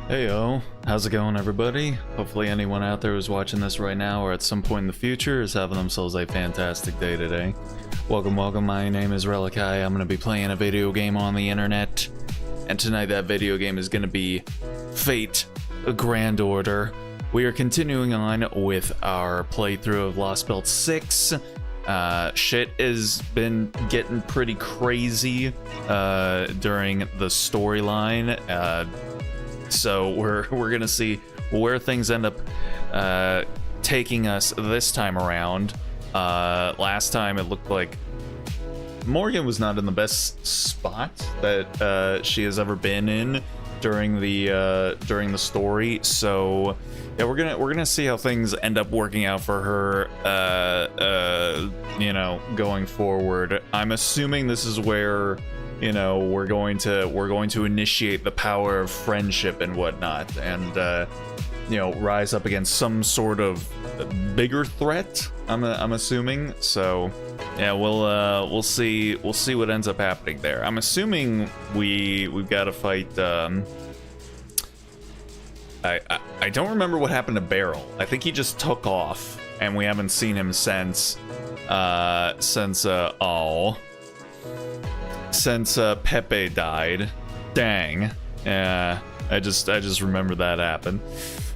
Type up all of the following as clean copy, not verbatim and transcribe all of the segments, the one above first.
Heyo, how's it going everybody? Hopefully anyone out there who's watching this right now or at some point in the future is having themselves a fantastic day today. Welcome, my name is Relikai. I'm going to be playing a video game on the internet. And tonight that video game is going to be Fate, a Grand Order. We are continuing on with our playthrough of Lost Belt 6. Shit has been getting pretty crazy during the storyline. So we're gonna see where things end up taking us this time around. Last time it looked like Morgan was not in the best spot that she has ever been in during the story. So yeah, we're gonna see how things end up working out for her. You know, going forward. I'm assuming this is where, you know, we're going to initiate the power of friendship and whatnot, and you know, rise up against some sort of bigger threat. I'm assuming. So yeah, we'll see what ends up happening there. I'm assuming we've got to fight. I don't remember what happened to Beryl. I think he just took off, and we haven't seen him since Pepe died. Dang. Yeah, I just remember that happened.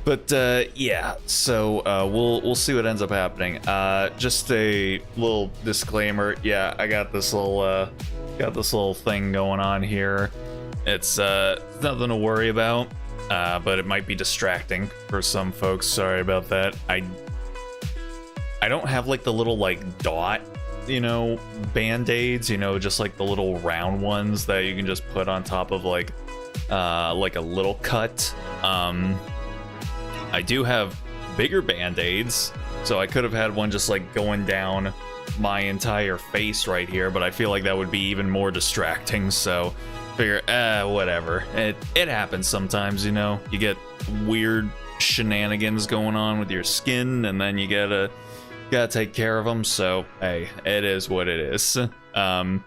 But yeah, so we'll see what ends up happening. Just a little disclaimer. Yeah, I got this little thing going on here. It's nothing to worry about, but it might be distracting for some folks. Sorry about that. I don't have like the little like dot, you know, band-aids, you know, just like the little round ones that you can just put on top of like a little cut. I do have bigger band-aids, so I could have had one just like going down my entire face right here, but I feel like that would be even more distracting. So figure, whatever, it happens sometimes, you know. You get weird shenanigans going on with your skin, and then you gotta take care of them. So hey, it is what it is. You know,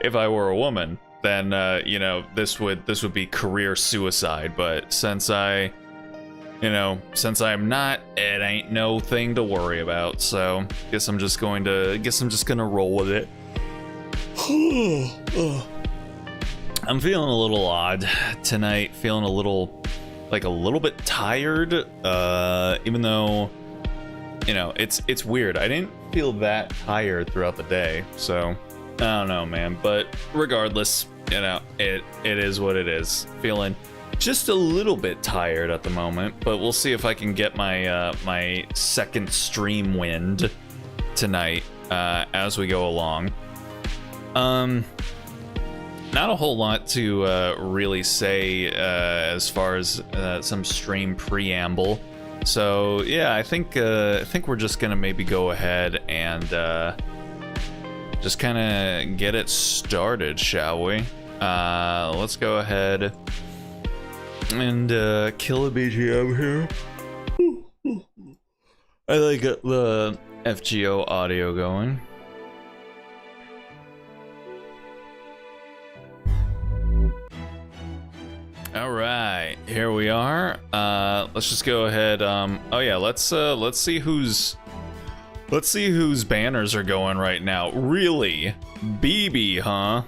if I were a woman, then you know, this would be career suicide. But since I'm not, it ain't no thing to worry about. So guess I'm just gonna roll with it. I'm feeling a little odd tonight, feeling a little bit tired, even though, you know, it's weird. I didn't feel that tired throughout the day, so I don't know, man. But regardless, you know, it is what it is. Feeling just a little bit tired at the moment, but we'll see if I can get my my second stream wind tonight as we go along. Not a whole lot to really say as far as some stream preamble. So yeah, I think we're just gonna maybe go ahead and just kind of get it started, shall we? Let's go ahead and kill a BGM here. I like the FGO audio going. All right, here we are. Let's just go ahead. Oh yeah, let's see whose banners are going right now. Really, BB, huh?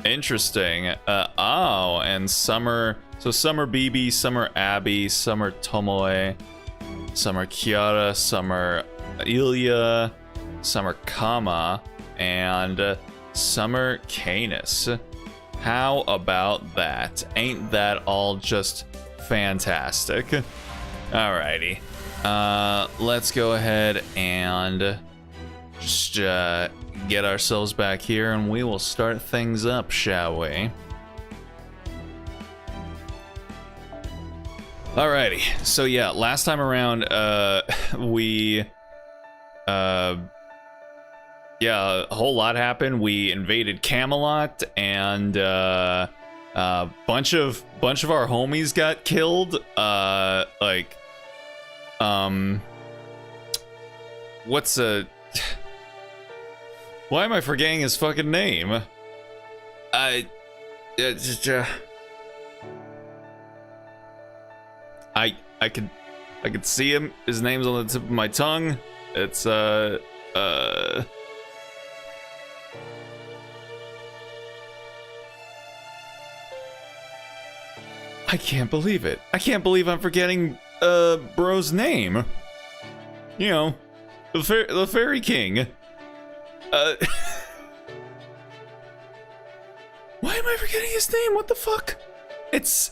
Interesting. Oh, and Summer. So Summer BB, Summer Abby, Summer Tomoe, Summer Kiara, Summer Ilya, Summer Kama, and Summer Canis. How about that? Ain't that all just fantastic? Alrighty. Let's go ahead and just get ourselves back here, and we will start things up, shall we? Alrighty. So yeah, last time around, we yeah, a whole lot happened. We invaded Camelot, and bunch of our homies got killed. What's why am I forgetting his fucking name? I could see him. His name's on the tip of my tongue. It's I can't believe it. I can't believe I'm forgetting bro's name. You know, the Fairy King. Why am I forgetting his name? What the fuck? It's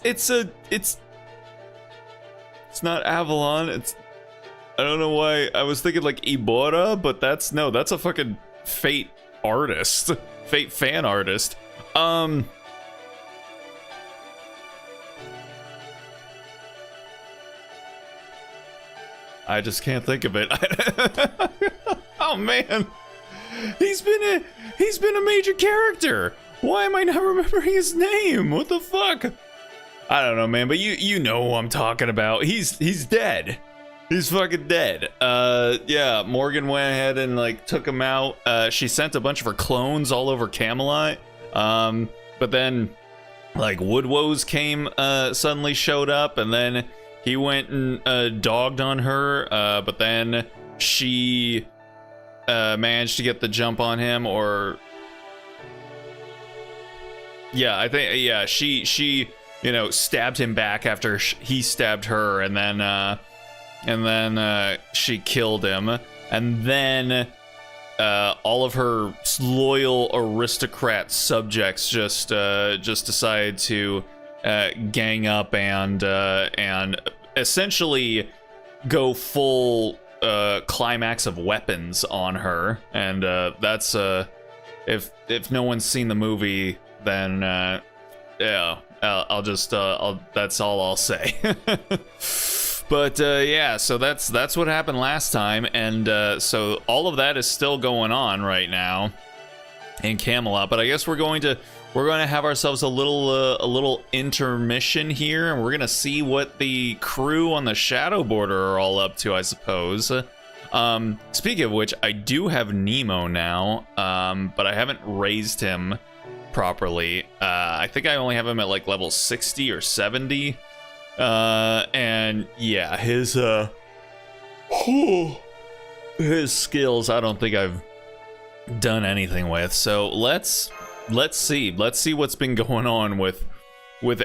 not Avalon. I don't know why I was thinking like Ibora, but that's a fucking Fate artist. Fate fan artist. I just can't think of it. Oh man. He's been a major character. Why am I not remembering his name? What the fuck? I don't know, man, but you know who I'm talking about. He's dead. He's fucking dead. Yeah, Morgan went ahead and like took him out. She sent a bunch of her clones all over Camelot. But then like Woodwoes came, suddenly showed up, and then he went and dogged on her. But then she managed to get the jump on him, or yeah, I think she you know stabbed him back after he stabbed her, and then she killed him, and then all of her loyal aristocrat subjects just decided to gang up and essentially go full climax of weapons on her, and that's if no one's seen the movie, then yeah, that's all I'll say. But yeah, so that's what happened last time, and so all of that is still going on right now in Camelot. But I guess we're going to have ourselves a little intermission here, and we're gonna see what the crew on the Shadow Border are all up to, I suppose. Speaking of which, I do have Nemo now, but I haven't raised him properly. I think I only have him at like level 60 or 70. And yeah, his skills I don't think I've done anything with. So let's see what's been going on with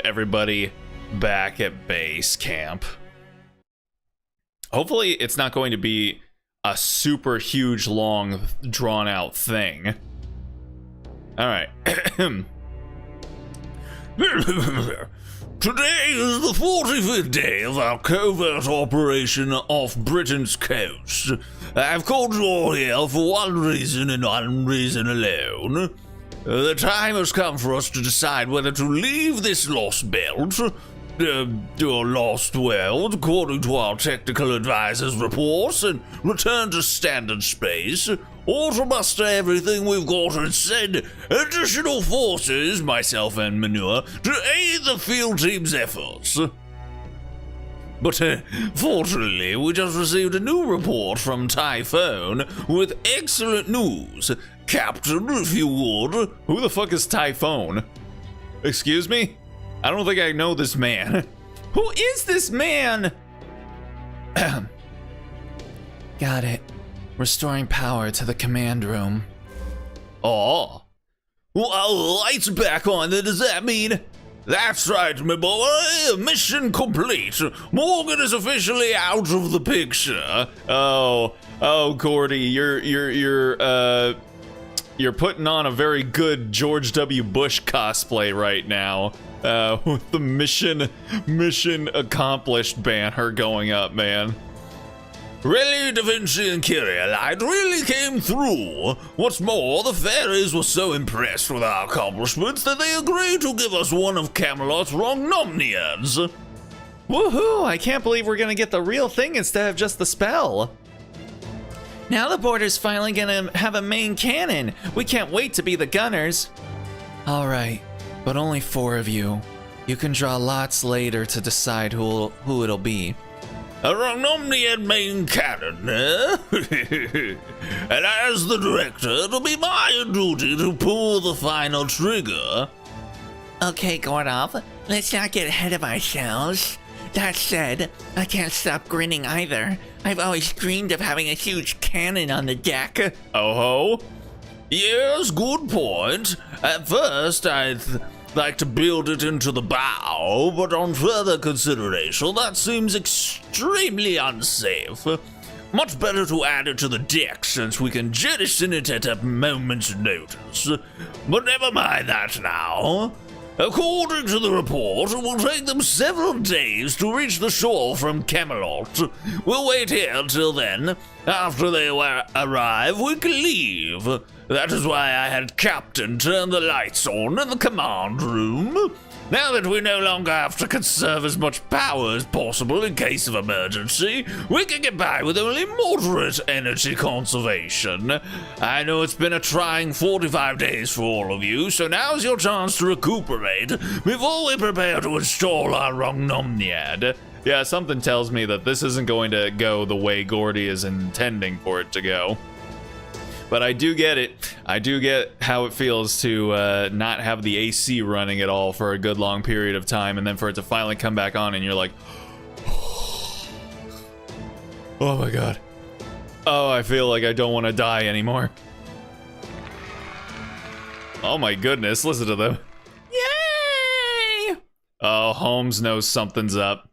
everybody back at base camp. Hopefully it's not going to be a super huge, long, drawn out thing. All right. Today is the 45th day of our covert operation off Britain's coast. I've called you all here for one reason and one reason alone. The time has come for us to decide whether to leave this lost belt, or lost world, according to our technical advisor's reports, and return to standard space, or to muster everything we've got and send additional forces, myself and Manure, to aid the field team's efforts. But fortunately, we just received a new report from Typhone with excellent news. Captain, if you would. Who the fuck is Typhone? Excuse me? I don't think I know this man. Who is this man? Got it. Restoring power to the command room. Oh. Well, lights back on, then does that mean? That's right, my boy. Mission complete. Morgan is officially out of the picture. Oh, Gordy, you're putting on a very good George W. Bush cosplay right now. With the mission accomplished banner going up, man. Really, Da Vinci and Kyrielite really came through. What's more, the fairies were so impressed with our accomplishments that they agreed to give us one of Camelot's Rognomniads. Woohoo! I can't believe we're gonna get the real thing instead of just the spell. Now the border's finally gonna have a main cannon. We can't wait to be the gunners. All right, but only 4 of you. You can draw lots later to decide who it'll be. A Rognomniad main cannon, eh? And as the director, it'll be my duty to pull the final trigger. Okay, Gordov, let's not get ahead of ourselves. That said, I can't stop grinning either. I've always dreamed of having a huge cannon on the deck. Oh ho? Yes, good point. At first, I'd like to build it into the bow, but on further consideration, that seems extremely unsafe. Much better to add it to the deck, since we can jettison it at a moment's notice. But never mind that now. According to the report, it will take them several days to reach the shore from Camelot. We'll wait here till then. After they arrive, we can leave. That is why I had Captain turn the lights on in the command room. Now that we no longer have to conserve as much power as possible in case of emergency, we can get by with only moderate energy conservation. I know it's been a trying 45 days for all of you, so now's your chance to recuperate before we prepare to install our Rongnomniad. Yeah, something tells me that this isn't going to go the way Gordy is intending for it to go. But I do get it. I do get how it feels to not have the AC running at all for a good long period of time, and then for it to finally come back on and you're like, oh my god. Oh, I feel like I don't want to die anymore. Oh my goodness, listen to them. Yay! Oh, Holmes knows something's up.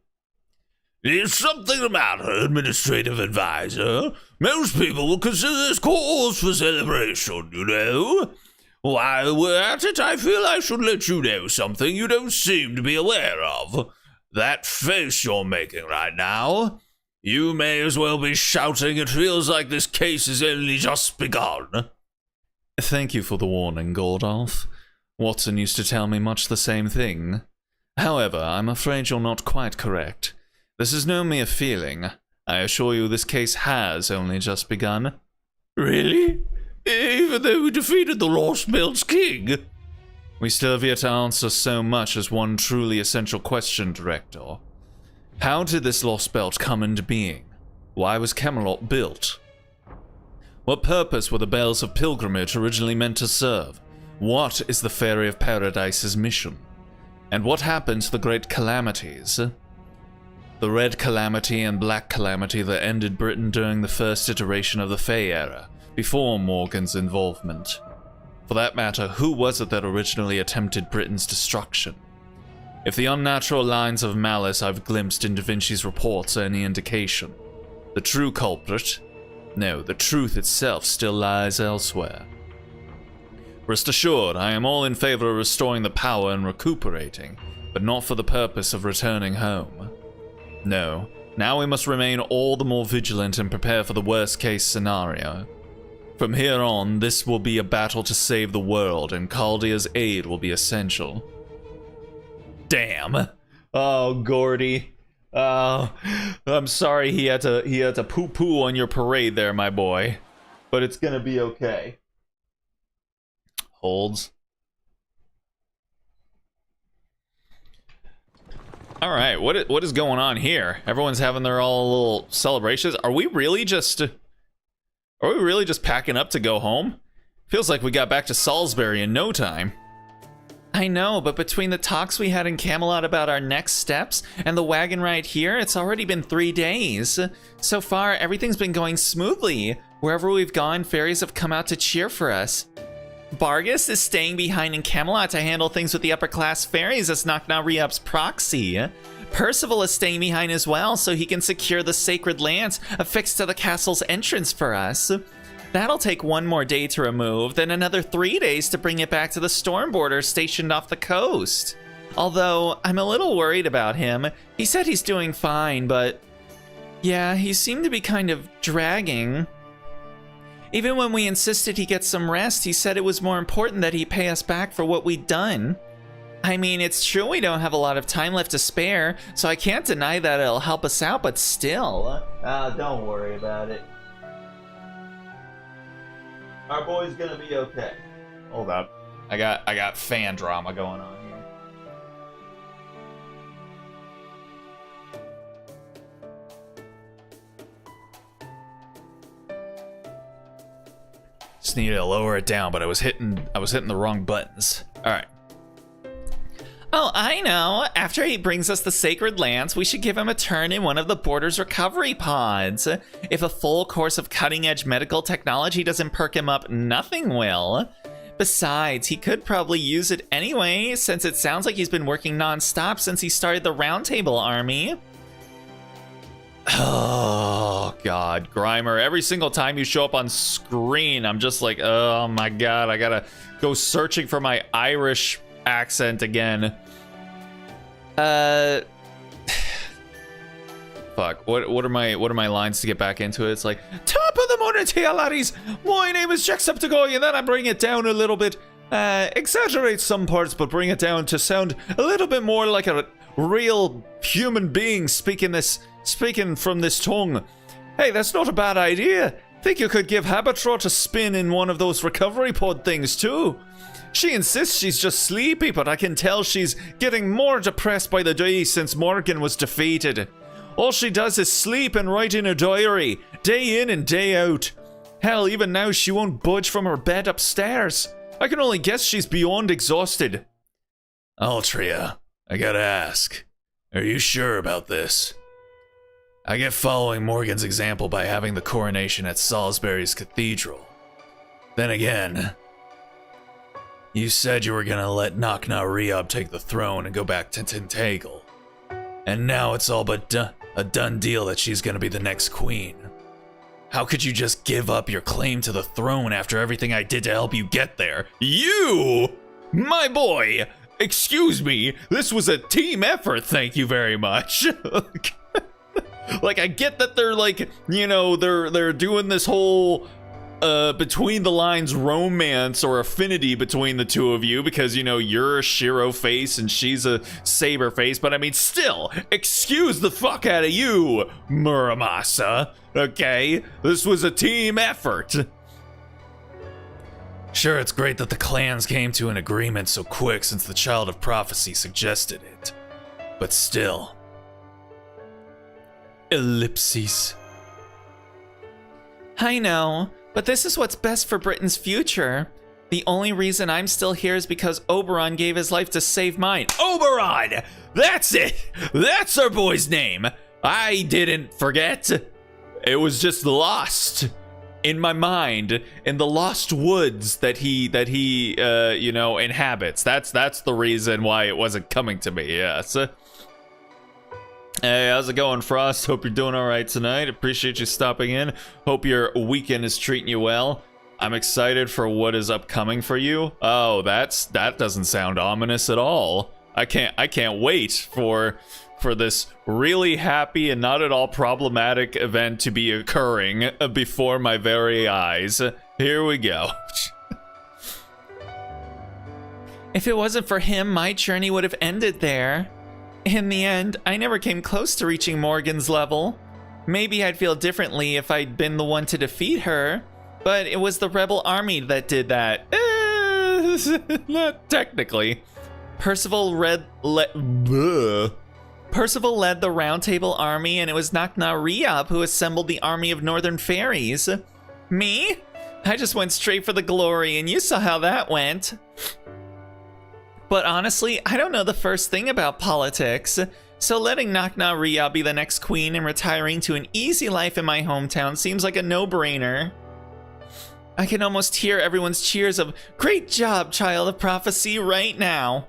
There's something the matter, Administrative Advisor. Most people will consider this cause for celebration, you know. While we're at it, I feel I should let you know something you don't seem to be aware of. That face you're making right now. You may as well be shouting it feels like this case has only just begun. Thank you for the warning, Gordolph. Watson used to tell me much the same thing. However, I'm afraid you're not quite correct. This is no mere feeling. I assure you this case has only just begun. Really? Even though we defeated the Lost Belt's king? We still have yet to answer so much as one truly essential question, Director. How did this Lost Belt come into being? Why was Camelot built? What purpose were the bells of pilgrimage originally meant to serve? What is the Fairy of Paradise's mission? And what happened to the Great Calamities? The Red Calamity and Black Calamity that ended Britain during the first iteration of the Fey era, before Morgan's involvement. For that matter, who was it that originally attempted Britain's destruction? If the unnatural lines of malice I've glimpsed in Da Vinci's reports are any indication, the true culprit? No, the truth itself still lies elsewhere. Rest assured, I am all in favor of restoring the power and recuperating, but not for the purpose of returning home. No, now we must remain all the more vigilant and prepare for the worst-case scenario. From here on, this will be a battle to save the world, and Chaldea's aid will be essential. Damn. Oh, Gordy. Oh, I'm sorry he had to poo-poo on your parade there, my boy. But it's gonna be okay. Holds. All right, what is going on here? Everyone's having their all little celebrations. Are we really just packing up to go home? Feels like we got back to Salisbury in no time. I know, but between the talks we had in Camelot about our next steps and the wagon ride here, it's already been 3 days. So far, everything's been going smoothly. Wherever we've gone, fairies have come out to cheer for us. Bargus is staying behind in Camelot to handle things with the upper-class fairies as Knock-Knock Re-Up's proxy. Percival is staying behind as well so he can secure the sacred lance affixed to the castle's entrance for us. That'll take 1 more day to remove, then another 3 days to bring it back to the storm border stationed off the coast. Although, I'm a little worried about him. He said he's doing fine, but... yeah, he seemed to be kind of dragging. Even when we insisted he get some rest, he said it was more important that he pay us back for what we'd done. I mean, it's true we don't have a lot of time left to spare, so I can't deny that it'll help us out, but still. Don't worry about it. Our boy's gonna be okay. Hold up. I got fan drama going on here. Just need to lower it down, but I was hitting the wrong buttons. All right. Oh, I know. After he brings us the sacred lance, we should give him a turn in one of the border's recovery pods. If a full course of cutting-edge medical technology doesn't perk him up, nothing will. Besides, he could probably use it anyway, since it sounds like he's been working non-stop since he started the Round Table Army. Oh, God. Grimer, every single time you show up on screen, I'm just like, oh my God, I gotta go searching for my Irish accent again. Fuck. What are my lines to get back into it? It's like, top of the morning to you, laddies. My name is Jacksepticeye, and then I bring it down a little bit. Exaggerate some parts, but bring it down to sound a little bit more like a real human being speaking from this tongue. Hey, that's not a bad idea. Think you could give Habatrot a spin in one of those recovery pod things too. She insists she's just sleepy, but I can tell she's getting more depressed by the day since Morgan was defeated. All she does is sleep and write in her diary, day in and day out. Hell, even now she won't budge from her bed upstairs. I can only guess she's beyond exhausted. Altria, I gotta ask, are you sure about this? I get following Morgan's example by having the coronation at Salisbury's Cathedral. Then again, you said you were gonna let Nakna Riyab take the throne and go back to Tintagel. And now it's all but a done deal that she's gonna be the next queen. How could you just give up your claim to the throne after everything I did to help you get there? You! My boy! Excuse me, this was a team effort, thank you very much. Like, I get that they're like, you know, they're doing this whole between the lines romance or affinity between the two of you because, you know, you're a Shiro face and she's a Saber face, but I mean, still, excuse the fuck out of you, Muramasa, okay? This was a team effort. Sure, it's great that the clans came to an agreement so quick since the Child of Prophecy suggested it, but still. Ellipses. I know, but this is what's best for Britain's future. The only reason I'm still here is because Oberon gave his life to save mine. Oberon! That's it! That's our boy's name! I didn't forget. It was just lost in my mind in the lost woods that he you know, inhabits. That's the reason why it wasn't coming to me, yes. Hey, how's it going, Frost? Hope you're doing all right tonight. Appreciate you stopping in. Hope your weekend is treating you well. I'm excited for what is upcoming for you. Oh, that doesn't sound ominous at all. I can't wait for this really happy and not at all problematic event to be occurring before my very eyes. Here we go. If it wasn't for him, my journey would have ended there. In the end, I never came close to reaching Morgan's level. Maybe I'd feel differently if I'd been the one to defeat her, but it was the rebel army that did that. Not technically. Percival led the Round Table Army, and it was Nakna Riyab who assembled the army of Northern Fairies. Me? I just went straight for the glory, and you saw how that went. But honestly, I don't know the first thing about politics, so letting Nakna Riyab be the next queen and retiring to an easy life in my hometown seems like a no-brainer. I can almost hear everyone's cheers of, "Great job, Child of Prophecy," right now.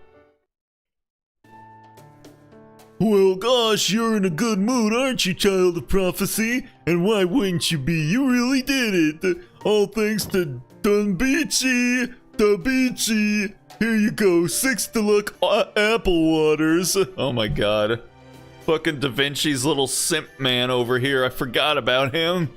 Well, gosh, you're in a good mood, aren't you, Child of Prophecy? And why wouldn't you be? You really did it. All thanks to Dunbeachy. Here you go, 6 deluxe apple waters. Oh my god. Fucking Da Vinci's little simp man over here. I forgot about him.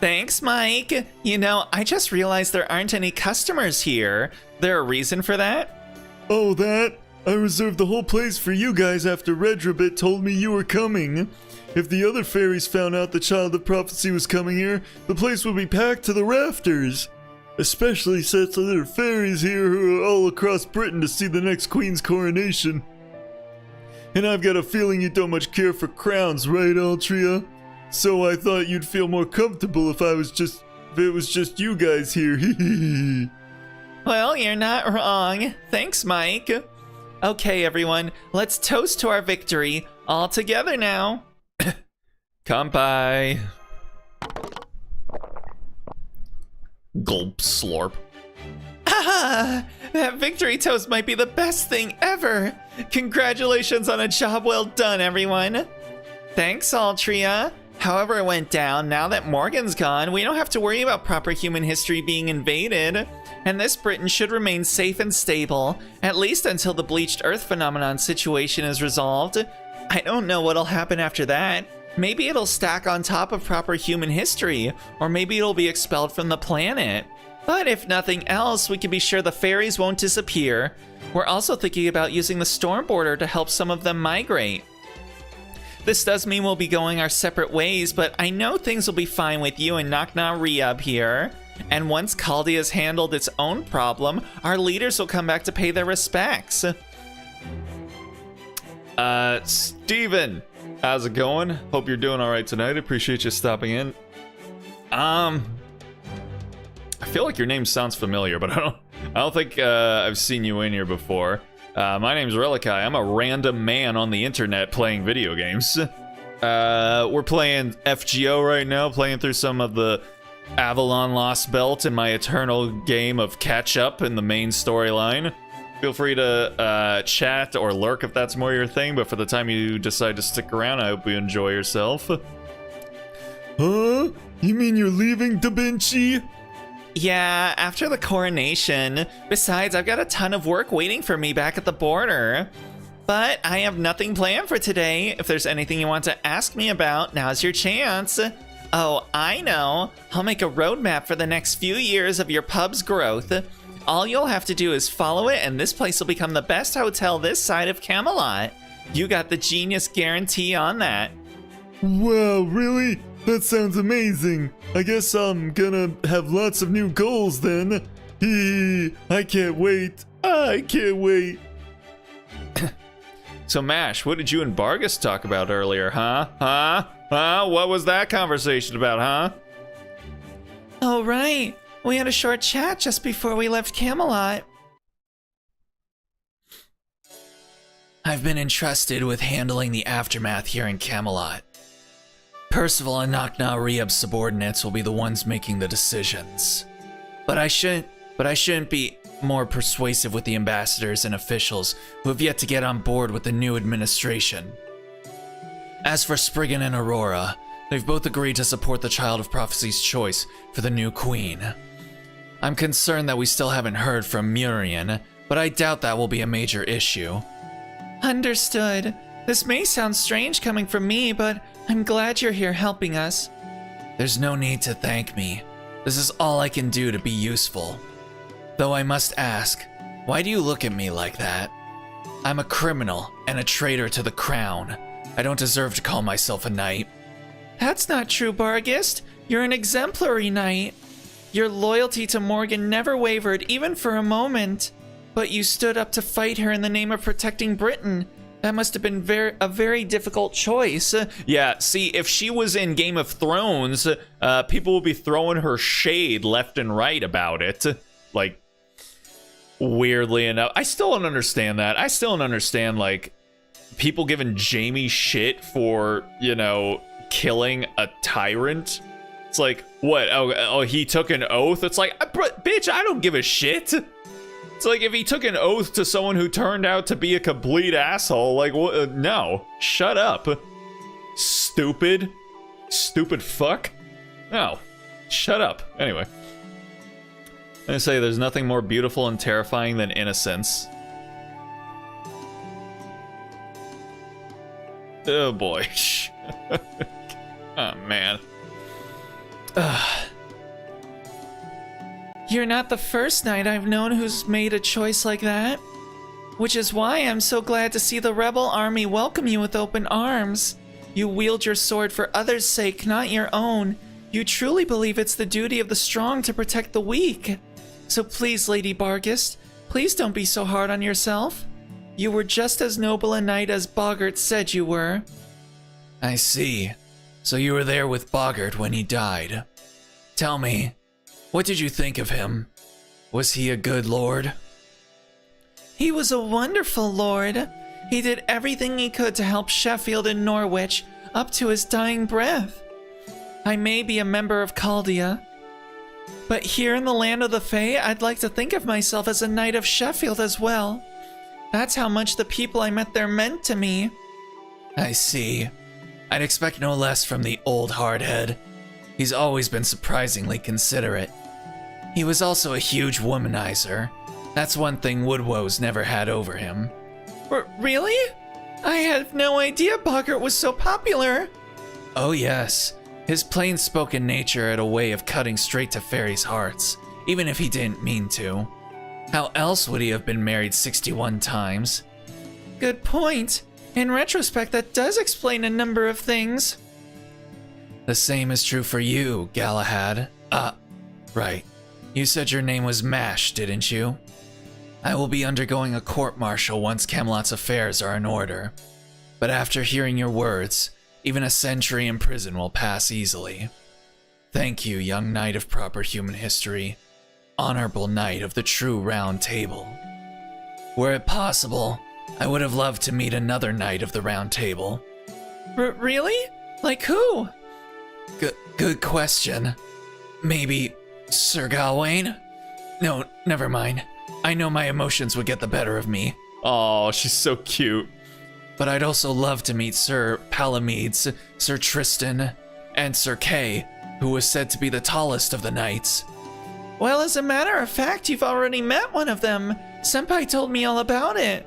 Thanks, Mike. You know, I just realized there aren't any customers here. There a reason for that? Oh, that? I reserved the whole place for you guys after Redrabit told me you were coming. If the other fairies found out the Child of Prophecy was coming here, the place would be packed to the rafters. Especially since there are fairies here who are all across Britain to see the next queen's coronation. And I've got a feeling you don't much care for crowns, right, Altria? So I thought you'd feel more comfortable if it was just you guys here. Well, you're not wrong. Thanks, Mike. Okay, everyone, let's toast to our victory. All together now. Kampai. Gulp slorp. Ah, that victory toast might be the best thing ever. Congratulations on a job well done, everyone. Thanks, Altria. However it went down, now that Morgan's gone, we don't have to worry about proper human history being invaded. And this Britain should remain safe and stable, at least until the bleached Earth phenomenon situation is resolved. I don't know what'll happen after that. Maybe it'll stack on top of proper human history, or maybe it'll be expelled from the planet. But if nothing else, we can be sure the fairies won't disappear. We're also thinking about using the storm border to help some of them migrate. This does mean we'll be going our separate ways, but I know things will be fine with you and Nakna Riab here. And once Kaldi has handled its own problem, our leaders will come back to pay their respects. Steven, how's it going? Hope you're doing all right tonight. Appreciate you stopping in. I feel like your name sounds familiar, but I don't think I've seen you in here before. My name's Relikai. I'm a random man on the internet playing video games. We're playing FGO right now, playing through some of the Avalon Lost Belt in my eternal game of catch up in the main storyline. Feel free to chat or lurk if that's more your thing, but for the time you decide to stick around, I hope you enjoy yourself. Huh? You mean you're leaving, Da Vinci? Yeah, after the coronation. Besides, I've got a ton of work waiting for me back at the border. But I have nothing planned for today. If there's anything you want to ask me about, now's your chance. Oh, I know. I'll make a roadmap for the next few years of your pub's growth. All you'll have to do is follow it, and this place will become the best hotel this side of Camelot. You got the genius guarantee on that. Wow, really? That sounds amazing. I guess I'm gonna have lots of new goals then. I can't wait. I can't wait. So Mash, what did you and Bargus talk about earlier, huh? What was that conversation about, huh? Oh, right. We had a short chat just before we left Camelot. I've been entrusted with handling the aftermath here in Camelot. Percival and Nakna Riab's subordinates will be the ones making the decisions. But I shouldn't be more persuasive with the ambassadors and officials who have yet to get on board with the new administration. As for Spriggan and Aurora, they've both agreed to support the Child of Prophecy's choice for the new queen. I'm concerned that we still haven't heard from Murian, but I doubt that will be a major issue. Understood. This may sound strange coming from me, but I'm glad you're here helping us. There's no need to thank me. This is all I can do to be useful. Though I must ask, why do you look at me like that? I'm a criminal and a traitor to the crown. I don't deserve to call myself a knight. That's not true, Bargist. You're an exemplary knight. Your loyalty to Morgan never wavered, even for a moment. But you stood up to fight her in the name of protecting Britain. That must have been a very difficult choice. Yeah, see, if she was in Game of Thrones, people would be throwing her shade left and right about it. Like, weirdly enough. I still don't understand that. I still don't understand, like, people giving Jaime shit for, you know, killing a tyrant. It's like, what? Oh, he took an oath? It's like, bitch, I don't give a shit. It's like, if he took an oath to someone who turned out to be a complete asshole, like, what? No, shut up. Stupid fuck. No, shut up. Anyway, I say there's nothing more beautiful and terrifying than innocence. Oh boy. Oh man. You're not the first knight I've known who's made a choice like that. Which is why I'm so glad to see the rebel army welcome you with open arms. You wield your sword for others' sake, not your own. You truly believe it's the duty of the strong to protect the weak. So please, Lady Bargist, please don't be so hard on yourself. You were just as noble a knight as Boggart said you were. I see. So you were there with Boggart when he died. Tell me, what did you think of him? Was he a good lord? He was a wonderful lord. He did everything he could to help Sheffield and Norwich up to his dying breath. I may be a member of Chaldea, but here in the land of the Fae, I'd like to think of myself as a knight of Sheffield as well. That's how much the people I met there meant to me. I see. I'd expect no less from the old hardhead. He's always been surprisingly considerate. He was also a huge womanizer. That's one thing Woodwow's never had over him. Really? I had no idea Boggart was so popular. Oh yes. His plain-spoken nature had a way of cutting straight to fairies' hearts, even if he didn't mean to. How else would he have been married 61 times? Good point. In retrospect, that does explain a number of things. The same is true for you, Galahad. Right. You said your name was Mash, didn't you? I will be undergoing a court-martial once Camelot's affairs are in order. But after hearing your words, even a century in prison will pass easily. Thank you, young knight of proper human history. Honorable knight of the true Round Table. Were it possible, I would have loved to meet another knight of the Round Table. Really? Like who? Good question. Maybe Sir Gawain? No, never mind. I know my emotions would get the better of me. Oh, she's so cute. But I'd also love to meet Sir Palamedes, Sir Tristan, and Sir Kay, who was said to be the tallest of the knights. Well, as a matter of fact, you've already met one of them. Senpai told me all about it.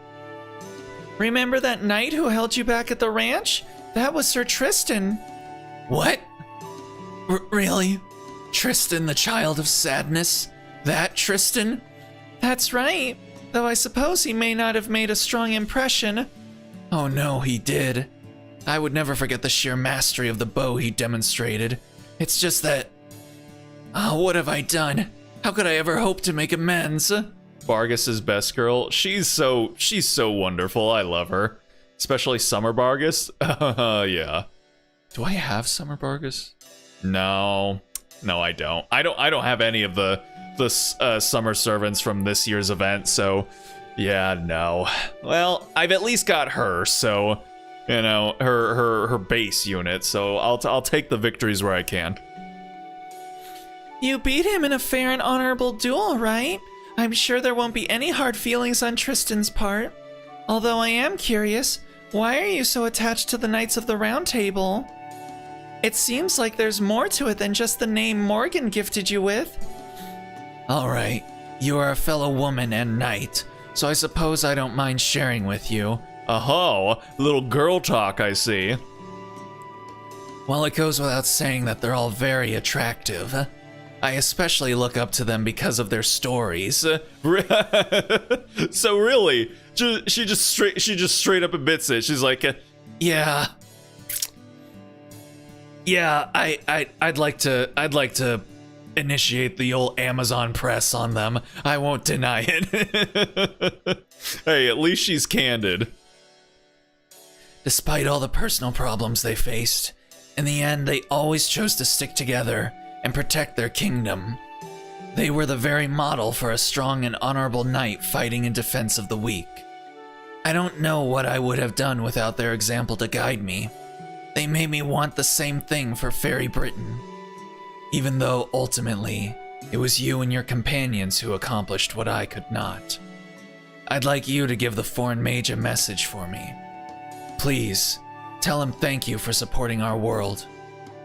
Remember that knight who held you back at the ranch? That was Sir Tristan. What? Really? Tristan, the child of sadness? That Tristan? That's right, though I suppose he may not have made a strong impression. Oh no, he did. I would never forget the sheer mastery of the bow he demonstrated. It's just that... Oh, what have I done? How could I ever hope to make amends? Vargas's best girl. She's so wonderful. I love her. Especially Summer Vargas. Yeah. Do I have Summer Vargas? No, I don't. I don't have any of the summer servants from this year's event, so yeah, no. Well, I've at least got her, so you know, her base unit, so I'll take the victories where I can. You beat him in a fair and honorable duel, right? I'm sure there won't be any hard feelings on Tristan's part. Although I am curious, why are you so attached to the Knights of the Round Table? It seems like there's more to it than just the name Morgan gifted you with. Alright, you are a fellow woman and knight, so I suppose I don't mind sharing with you. Oh, little girl talk, I see. Well, it goes without saying that they're all very attractive. I especially look up to them because of their stories. So really, she just straight up admits it. She's like, yeah, I'd like to initiate the old Amazon press on them. I won't deny it. Hey, at least she's candid. Despite all the personal problems they faced, in the end they always chose to stick together and protect their kingdom. They were the very model for a strong and honorable knight fighting in defense of the weak. I don't know what I would have done without their example to guide me. They made me want the same thing for Fairy Britain. Even though, ultimately, it was you and your companions who accomplished what I could not. I'd like you to give the foreign mage a message for me. Please, tell him thank you for supporting our world.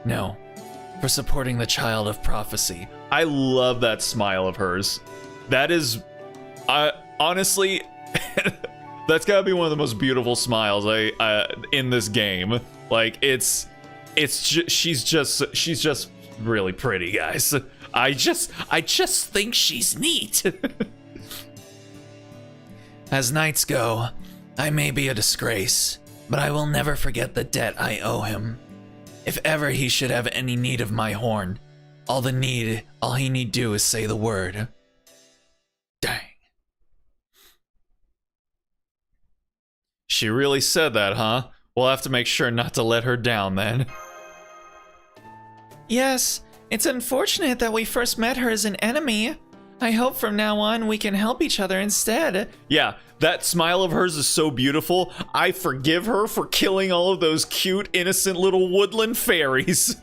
No, for supporting the child of prophecy. I love that smile of hers. That is, honestly, that's gotta be one of the most beautiful smiles in this game. Like she's just really pretty, guys. I just think she's neat. As nights go, I may be a disgrace, but I will never forget the debt I owe him. If ever he should have any need of my horn, all he need do is say the word. Dang. She really said that, huh? We'll have to make sure not to let her down then. Yes, it's unfortunate that we first met her as an enemy. I hope from now on we can help each other instead. Yeah, that smile of hers is so beautiful. I forgive her for killing all of those cute, innocent little woodland fairies.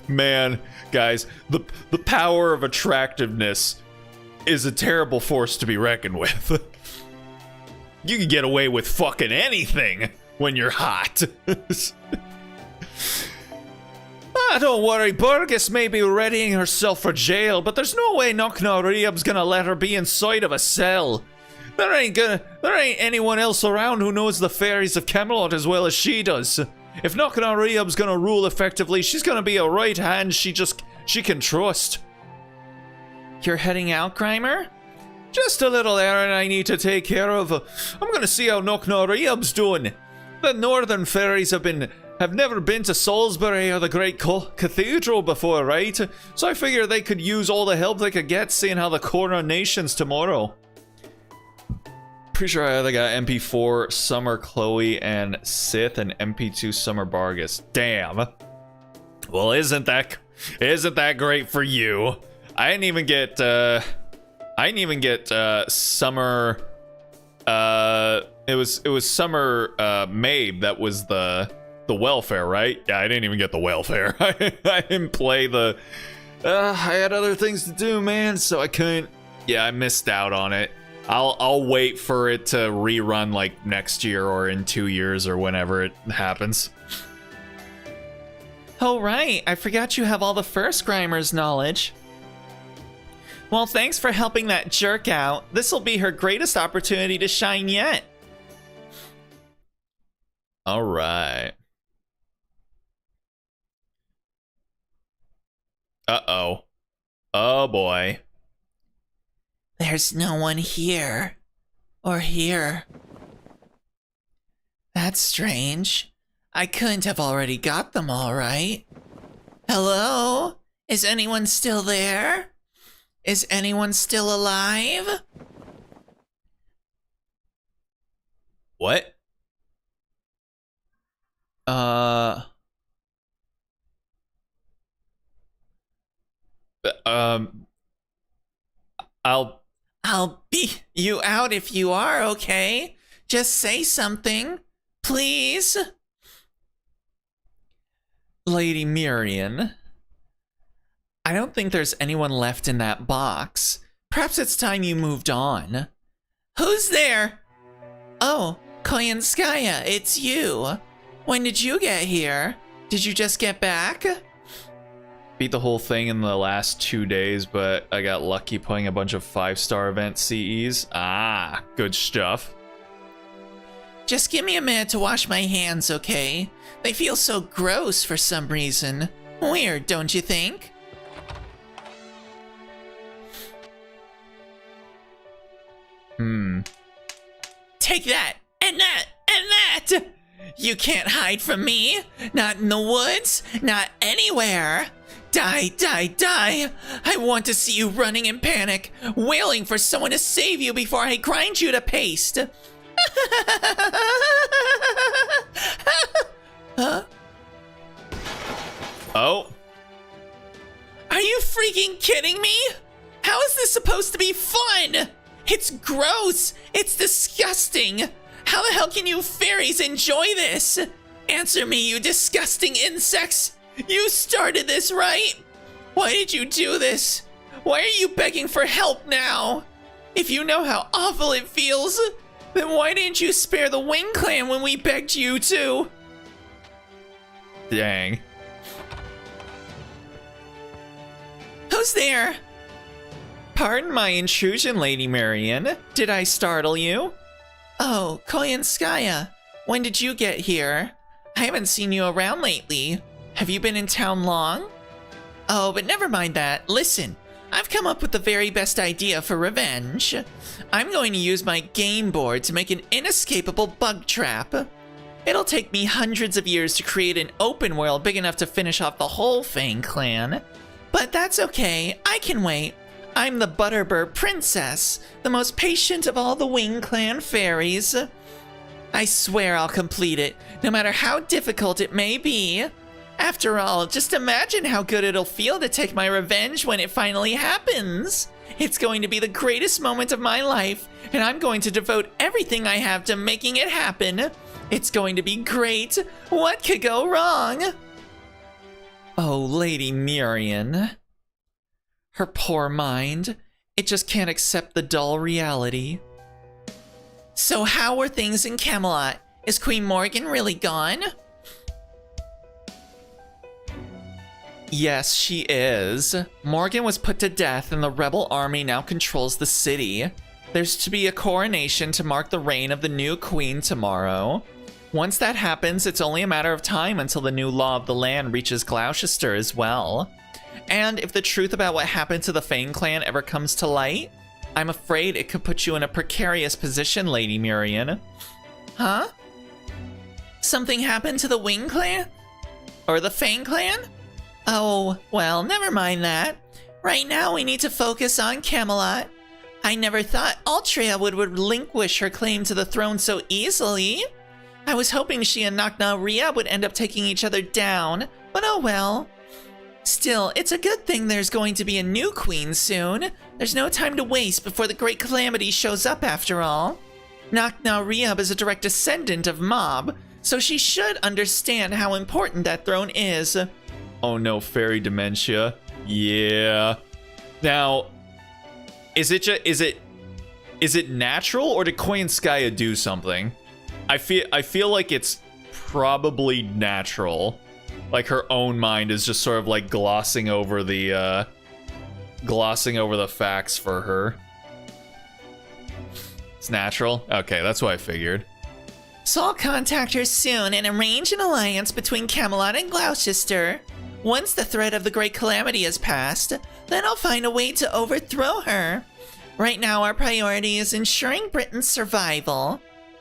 Man, guys, the power of attractiveness is a terrible force to be reckoned with. You can get away with fucking anything when you're hot. Don't worry, Burgess may be readying herself for jail, but there's no way Knocknariab's gonna let her be inside of a cell. There ain't anyone else around who knows the fairies of Camelot as well as she does. If Knocknariab's gonna rule effectively, she's gonna be a right hand she can trust. You're heading out, Grimer? Just a little errand I need to take care of. I'm gonna see how Knocknariab's doing. The northern fairies have never been to Salisbury or the great cathedral before, right? So I figure they could use all the help they could get, seeing how the coronation's tomorrow. Pretty sure I either got MP4 Summer Chloe and Sith and MP2 Summer Bargus. Damn. Well, isn't that great for you? I didn't even get Summer. It was Summer Mabe that was the welfare, right? Yeah, I didn't even get the welfare. I didn't play the. I had other things to do, man, so I couldn't. Yeah, I missed out on it. I'll wait for it to rerun like next year or in 2 years or whenever it happens. Oh right, I forgot you have all the first Grimer's knowledge. Well, thanks for helping that jerk out. This'll be her greatest opportunity to shine yet. All right. Uh-oh. Oh boy. There's no one here. Or here. That's strange. I couldn't have already got them all, right? Hello? Is anyone still there? Is anyone still alive? What? I'll beat you out if you are, okay? Just say something, please. Lady Mirian, I don't think there's anyone left in that box. Perhaps it's time you moved on. Who's there? Oh, Koyanskaya, it's you. When did you get here? Did you just get back? Beat the whole thing in the last 2 days, but I got lucky playing a bunch of 5-star event CEs. Ah, good stuff. Just give me a minute to wash my hands, okay? They feel so gross for some reason. Weird, don't you think? Take that, and that, and that! You can't hide from me! Not in the woods, not anywhere! Die, die, die! I want to see you running in panic, wailing for someone to save you before I grind you to paste! Huh? Oh. Are you freaking kidding me? How is this supposed to be fun? It's gross! It's disgusting! How the hell can you fairies enjoy this? Answer me, you disgusting insects! You started this, right? Why did you do this? Why are you begging for help now? If you know how awful it feels, then why didn't you spare the Wing Clan when we begged you to? Dang. Who's there? Pardon my intrusion, Lady Marian. Did I startle you? Oh, Koyanskaya. When did you get here? I haven't seen you around lately. Have you been in town long? Oh, but never mind that. Listen, I've come up with the very best idea for revenge. I'm going to use my game board to make an inescapable bug trap. It'll take me hundreds of years to create an open world big enough to finish off the whole Fang clan. But that's okay, I can wait. I'm the Butterbur Princess, the most patient of all the Wing Clan fairies. I swear I'll complete it, no matter how difficult it may be. After all, just imagine how good it'll feel to take my revenge when it finally happens. It's going to be the greatest moment of my life, and I'm going to devote everything I have to making it happen. It's going to be great. What could go wrong? Oh, Lady Murian. Her poor mind. It just can't accept the dull reality. So how are things in Camelot? Is Queen Morgan really gone? Yes, she is. Morgan was put to death and the rebel army now controls the city. There's to be a coronation to mark the reign of the new queen tomorrow. Once that happens, it's only a matter of time until the new law of the land reaches Gloucester as well. And if the truth about what happened to the Fang clan ever comes to light, I'm afraid it could put you in a precarious position, Lady Murian. Huh? Something happened to the Wing clan? Or the Fang clan? Oh, well, never mind that. Right now we need to focus on Camelot. I never thought Altria would relinquish her claim to the throne so easily. I was hoping she and Nakna Ria would end up taking each other down, but oh well. Still, it's a good thing there's going to be a new queen soon. There's no time to waste before the Great Calamity shows up after all. Nakna Ria is a direct descendant of Mob, so she should understand how important that throne is. Oh no, fairy dementia. Yeah. Now, is it natural, or did Queen Skya do something? I feel like it's probably natural. Like her own mind is just sort of like glossing over the facts for her. It's natural? Okay, that's what I figured. So I'll contact her soon and arrange an alliance between Camelot and Gloucester. Once the threat of the Great Calamity is passed, then I'll find a way to overthrow her. Right now our priority is ensuring Britain's survival.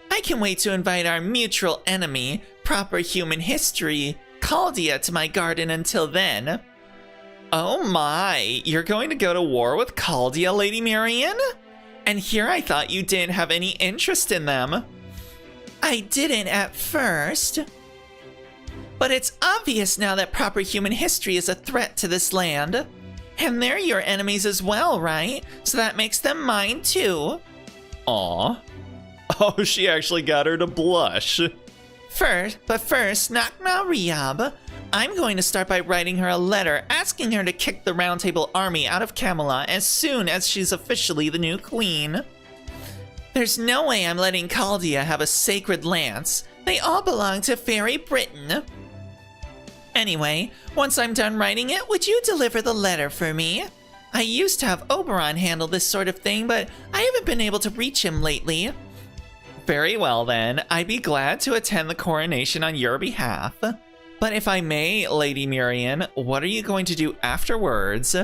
I can wait to invite our mutual enemy, proper human history, Caldia, to my garden until then. Oh my, you're going to go to war with Caldia, Lady Murian? And here I thought you didn't have any interest in them. I didn't at first. But it's obvious now that proper human history is a threat to this land. And they're your enemies as well, right? So that makes them mine too. Aw. Oh, she actually got her to blush. First, Nakna Riab. I'm going to start by writing her a letter asking her to kick the Round Table army out of Camelot as soon as she's officially the new queen. There's no way I'm letting Caldia have a sacred lance. They all belong to Fairy Britain. Anyway, once I'm done writing it, would you deliver the letter for me? I used to have Oberon handle this sort of thing, but I haven't been able to reach him lately. Very well then, I'd be glad to attend the coronation on your behalf. But if I may, Lady Murian, what are you going to do afterwards?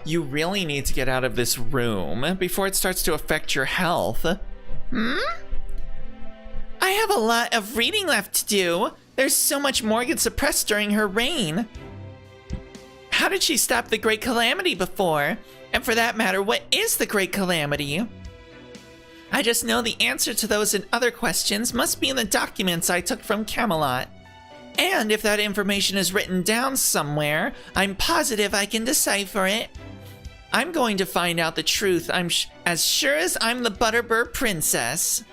You really need to get out of this room before it starts to affect your health. I have a lot of reading left to do. There's so much Morgan suppressed during her reign. How did she stop the Great Calamity before? And for that matter, what is the Great Calamity? I just know the answer to those and other questions must be in the documents I took from Camelot. And if that information is written down somewhere, I'm positive I can decipher it. I'm going to find out the truth, as sure as I'm the Butterbur Princess.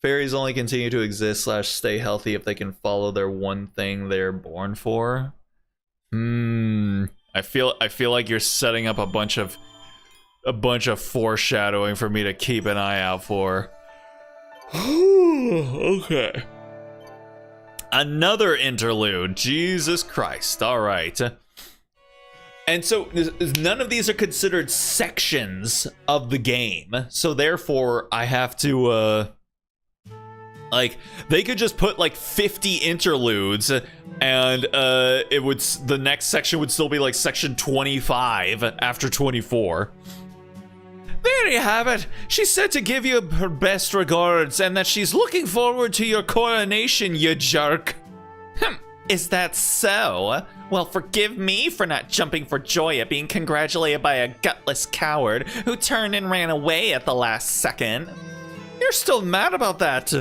Fairies only continue to exist / stay healthy if they can follow their one thing they're born for. I feel like you're setting up a bunch of foreshadowing for me to keep an eye out for. Okay. Another interlude. Jesus Christ. All right. And so none of these are considered sections of the game. So therefore I have to like, they could just put like 50 interludes and the next section would still be like section 25 after 24. There you have it. She said to give you her best regards and that she's looking forward to your coronation, you jerk. Is that so? Well, forgive me for not jumping for joy at being congratulated by a gutless coward who turned and ran away at the last second. You're still mad about that?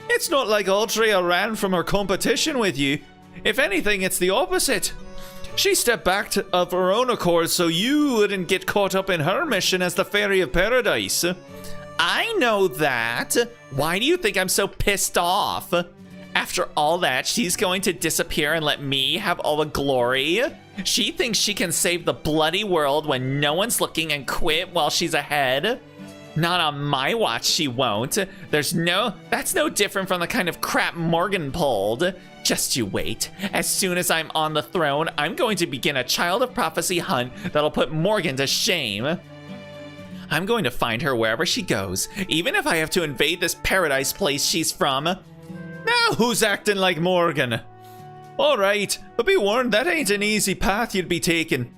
It's not like Altria ran from her competition with you. If anything, it's the opposite. She stepped back of her own accord so you wouldn't get caught up in her mission as the Fairy of Paradise. I know that. Why do you think I'm so pissed off? After all that, she's going to disappear and let me have all the glory? She thinks she can save the bloody world when no one's looking and quit while she's ahead? Not on my watch, she won't. That's no different from the kind of crap Morgan pulled. Just you wait. As soon as I'm on the throne, I'm going to begin a Child of Prophecy hunt that'll put Morgan to shame. I'm going to find her wherever she goes, even if I have to invade this paradise place she's from. Now who's acting like Morgan? Alright, but be warned, that ain't an easy path you'd be taking.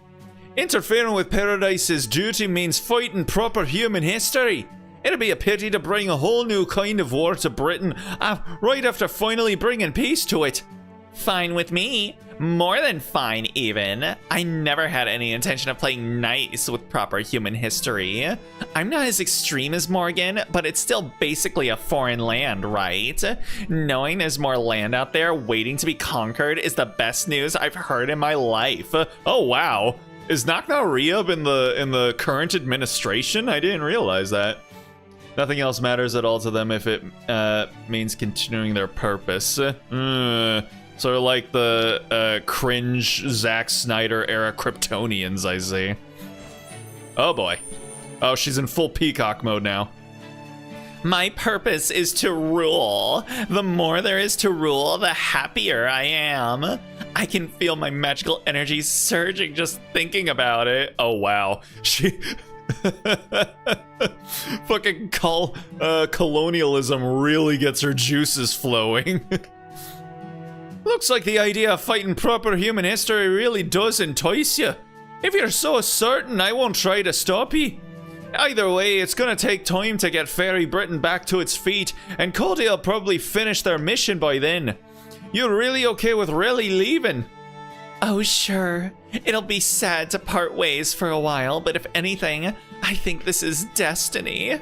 Interfering with Paradise's duty means fighting proper human history. It'd be a pity to bring a whole new kind of war to Britain right after finally bringing peace to it. Fine with me. More than fine, even. I never had any intention of playing nice with proper human history. I'm not as extreme as Morgan, but it's still basically a foreign land, right? Knowing there's more land out there waiting to be conquered is the best news I've heard in my life. Oh, wow. Is Nakna-Riab in the current administration? I didn't realize that. Nothing else matters at all to them if it means continuing their purpose. Sort of like the cringe Zack Snyder era Kryptonians, I see. Oh boy. Oh, she's in full peacock mode now. My purpose is to rule. The more there is to rule, the happier I am. I can feel my magical energy surging just thinking about it. Oh wow. She... Fucking colonialism really gets her juices flowing. Looks like the idea of fighting proper human history really does entice you. If you're so certain, I won't try to stop you. Either way, it's gonna take time to get Fairy Britain back to its feet, and Cody will probably finish their mission by then. You're really okay with Relly leaving? Oh, sure. It'll be sad to part ways for a while, but if anything, I think this is destiny.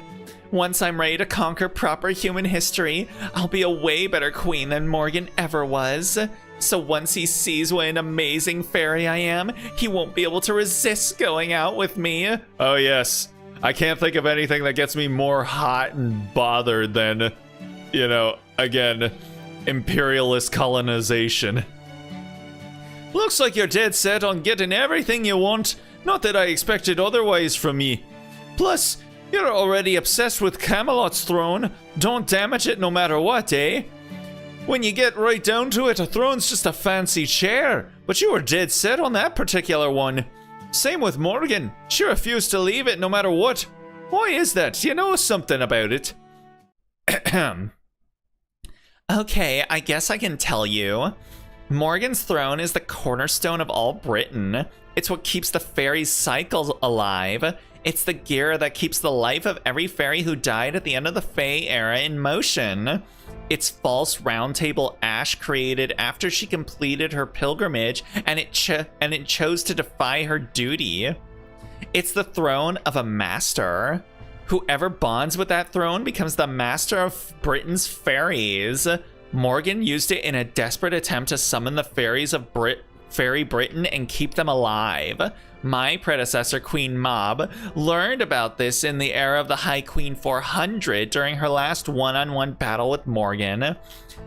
Once I'm ready to conquer proper human history, I'll be a way better queen than Morgan ever was. So once he sees what an amazing fairy I am, he won't be able to resist going out with me. Oh yes. I can't think of anything that gets me more hot and bothered than, you know, again, imperialist colonization. Looks like you're dead set on getting everything you want. Not that I expected otherwise from ye. Plus, you're already obsessed with Camelot's throne. Don't damage it no matter what, eh? When you get right down to it, a throne's just a fancy chair. But you were dead set on that particular one. Same with Morgan. She refused to leave it no matter what. Why is that? You know something about it. Okay, I guess I can tell you. Morgan's throne is the cornerstone of all Britain. It's what keeps the fairies' cycle alive. It's the gear that keeps the life of every fairy who died at the end of the Fae era in motion. It's false round table ash created after she completed her pilgrimage and it chose to defy her duty. It's the throne of a master. Whoever bonds with that throne becomes the master of Britain's fairies. Morgan used it in a desperate attempt to summon the fairies of Fairy Britain and keep them alive. My predecessor, Queen Mob, learned about this in the era of the High Queen 400 during her last one-on-one battle with Morgan.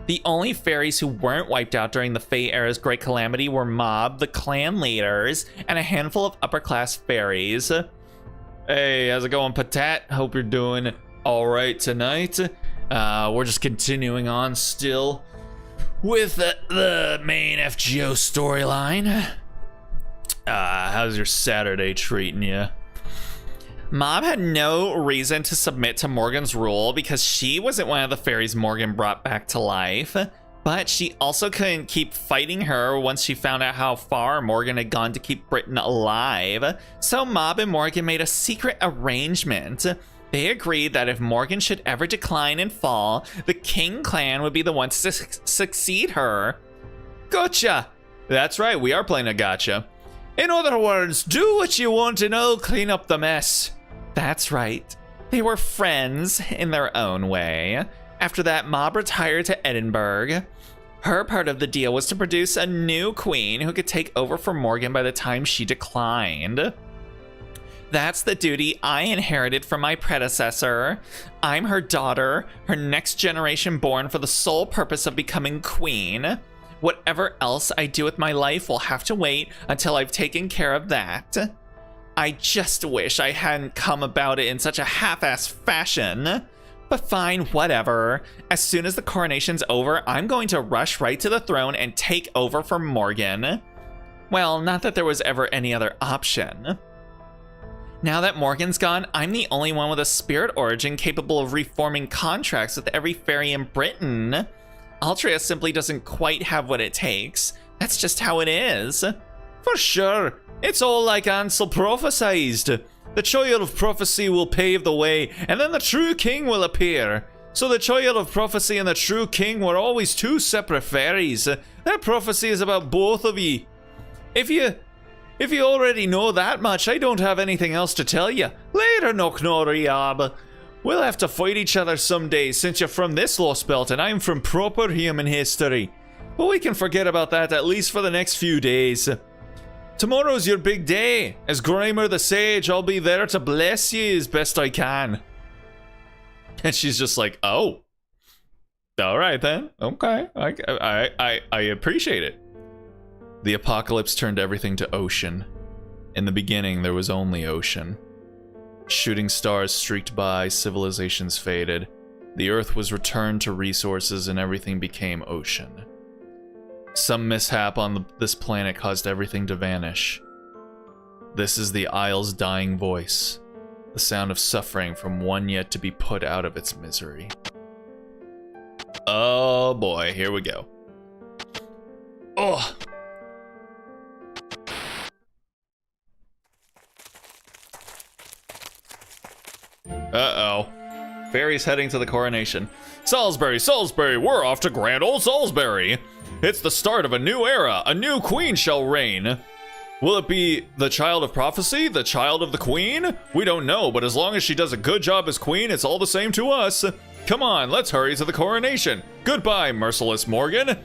The only fairies who weren't wiped out during the Fae era's Great Calamity were Mob, the clan leaders, and a handful of upper-class fairies. Hey, how's it going, Patat? Hope you're doing all right tonight. We're just continuing on still with the main FGO storyline. How's your Saturday treating you? Mob had no reason to submit to Morgan's rule because she wasn't one of the fairies Morgan brought back to life, but she also couldn't keep fighting her once she found out how far Morgan had gone to keep Britain alive. So Mob and Morgan made a secret arrangement. They agreed that if Morgan should ever decline and fall, the King clan would be the one to succeed her. Gotcha! That's right, we are playing a gotcha. In other words, do what you want and I'll clean up the mess. That's right. They were friends in their own way. After that, Mob retired to Edinburgh. Her part of the deal was to produce a new queen who could take over for Morgan by the time she declined. That's the duty I inherited from my predecessor. I'm her daughter, her next generation born for the sole purpose of becoming queen. Whatever else I do with my life will have to wait until I've taken care of that. I just wish I hadn't come about it in such a half-assed fashion. But fine, whatever. As soon as the coronation's over, I'm going to rush right to the throne and take over for Morgan. Well, not that there was ever any other option. Now that Morgan's gone, I'm the only one with a spirit origin capable of reforming contracts with every fairy in Britain. Altria simply doesn't quite have what it takes. That's just how it is. For sure. It's all like Ansel prophesied. The child of prophecy will pave the way, and then the true king will appear. So the child of prophecy and the true king were always two separate fairies. That prophecy is about both of ye. If you already know that much, I don't have anything else to tell you. Later, Knocknoriab. We'll have to fight each other someday, since you're from this lost belt and I'm from proper human history. But we can forget about that at least for the next few days. Tomorrow's your big day. As Grimer the Sage, I'll be there to bless you as best I can. And she's just like, oh. All right then. Okay. I appreciate it. The apocalypse turned everything to ocean. In the beginning, there was only ocean. Shooting stars streaked by, civilizations faded. The earth was returned to resources and everything became ocean. Some mishap on this planet caused everything to vanish. This is the Isle's dying voice, the sound of suffering from one yet to be put out of its misery. Oh boy, here we go. Oh. Uh-oh. Fairies heading to the coronation. Salisbury, Salisbury, we're off to grand old Salisbury. It's the start of a new era. A new queen shall reign. Will it be the child of prophecy? The child of the queen? We don't know, but as long as she does a good job as queen, it's all the same to us. Come on, let's hurry to the coronation. Goodbye, merciless Morgan.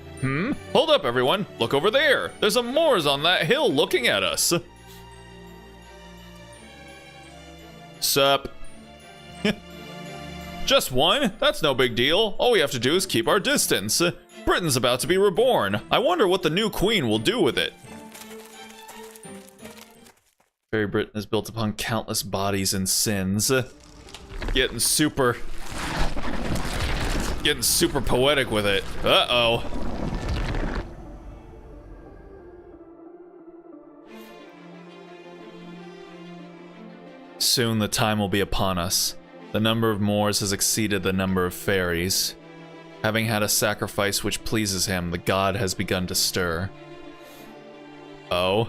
Hold up, everyone. Look over there. There's a Moors on that hill looking at us. Sup? Just one? That's no big deal. All we have to do is keep our distance. Britain's about to be reborn. I wonder what the new queen will do with it. Fairy Britain is built upon countless bodies and sins. Getting super poetic with it. Uh-oh. Soon the time will be upon us. The number of Moors has exceeded the number of fairies. Having had a sacrifice which pleases him, the god has begun to stir. Oh?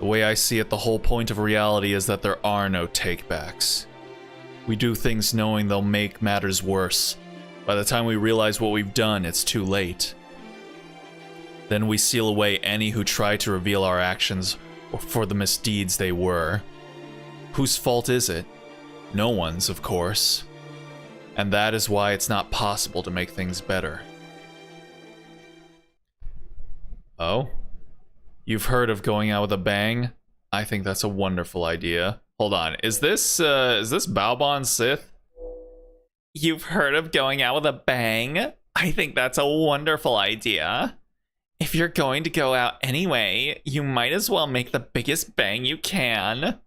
The way I see it, the whole point of reality is that there are no takebacks. We do things knowing they'll make matters worse. By the time we realize what we've done, it's too late. Then we seal away any who try to reveal our actions or for the misdeeds they were. Whose fault is it? No one's, of course. And that is why it's not possible to make things better. Oh? You've heard of going out with a bang? I think that's a wonderful idea. Hold on, is this Balbon Sith? You've heard of going out with a bang? I think that's a wonderful idea. If you're going to go out anyway, you might as well make the biggest bang you can.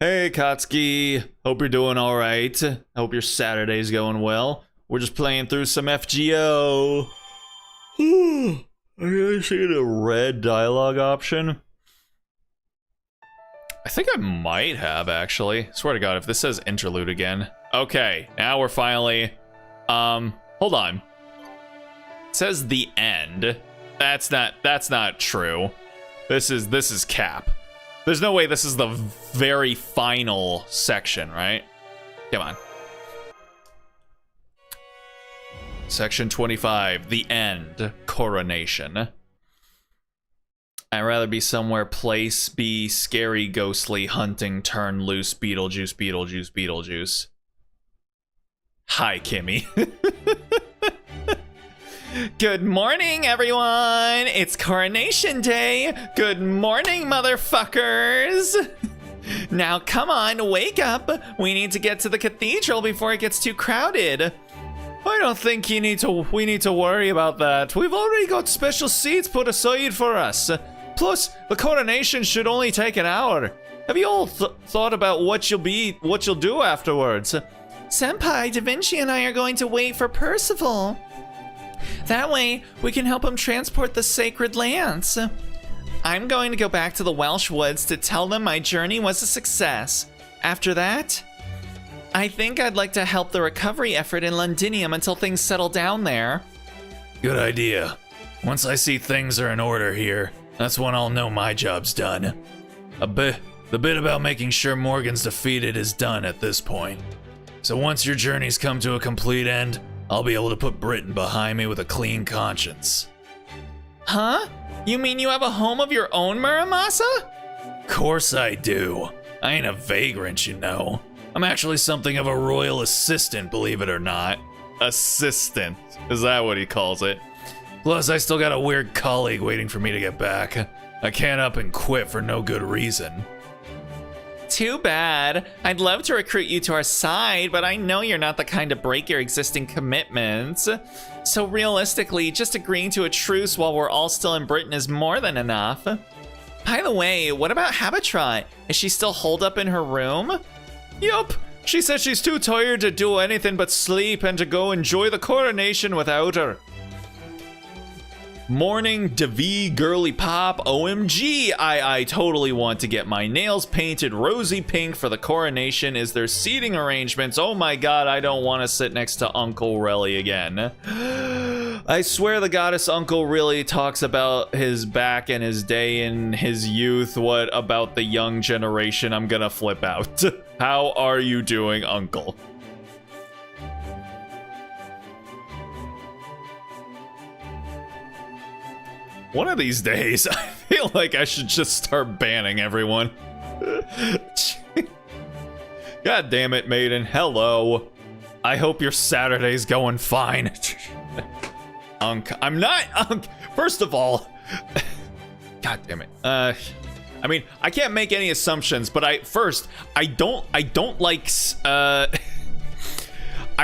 Hey, Katsuki. Hope you're doing alright. Hope your Saturday's going well. We're just playing through some FGO. I really see the red dialogue option. I think I might have, actually. Swear to God, if this says interlude again. Okay, now we're finally... hold on. It says the end. That's not true. This is Cap. There's no way this is the very final section, right? Come on. Section 25, the end, coronation. I'd rather be somewhere place, be scary, ghostly, hunting, turn loose, Beetlejuice, Beetlejuice, Beetlejuice. Hi, Kimmy. Good morning, everyone! It's Coronation Day! Good morning, motherfuckers! Now, come on, wake up! We need to get to the cathedral before it gets too crowded. I don't think we need to worry about that. We've already got special seats put aside for us. Plus, the coronation should only take an hour. Have you all thought about what you'll do afterwards? Senpai, Da Vinci and I are going to wait for Percival. That way, we can help him transport the sacred lance. I'm going to go back to the Welsh woods to tell them my journey was a success. After that, I think I'd like to help the recovery effort in Londinium until things settle down there. Good idea. Once I see things are in order here, that's when I'll know my job's done. The bit about making sure Morgan's defeated is done at this point. So once your journey's come to a complete end, I'll be able to put Britain behind me with a clean conscience. Huh? You mean you have a home of your own, Muramasa? Course I do. I ain't a vagrant, you know. I'm actually something of a royal assistant, believe it or not. Assistant. Is that what he calls it? Plus, I still got a weird colleague waiting for me to get back. I can't up and quit for no good reason. Too bad. I'd love to recruit you to our side, but I know you're not the kind to break your existing commitments. So realistically, just agreeing to a truce while we're all still in Britain is more than enough. By the way, what about Habitrot? Is she still holed up in her room? Yup. She said she's too tired to do anything but sleep and to go enjoy the coronation without her. Morning, Devi, girly pop, OMG, I totally want to get my nails painted rosy pink for the coronation. Is there seating arrangements? Oh my god, I don't want to sit next to Uncle Relly again. I swear the goddess Uncle really talks about his back and his day in his youth. What about the young generation? I'm gonna flip out. How are you doing, Uncle? One of these days, I feel like I should just start banning everyone. God damn it, Maiden. Hello. I hope your Saturday's going fine. Unk. I'm not Unk. First of all, God damn it. I mean, I can't make any assumptions, but I don't like, I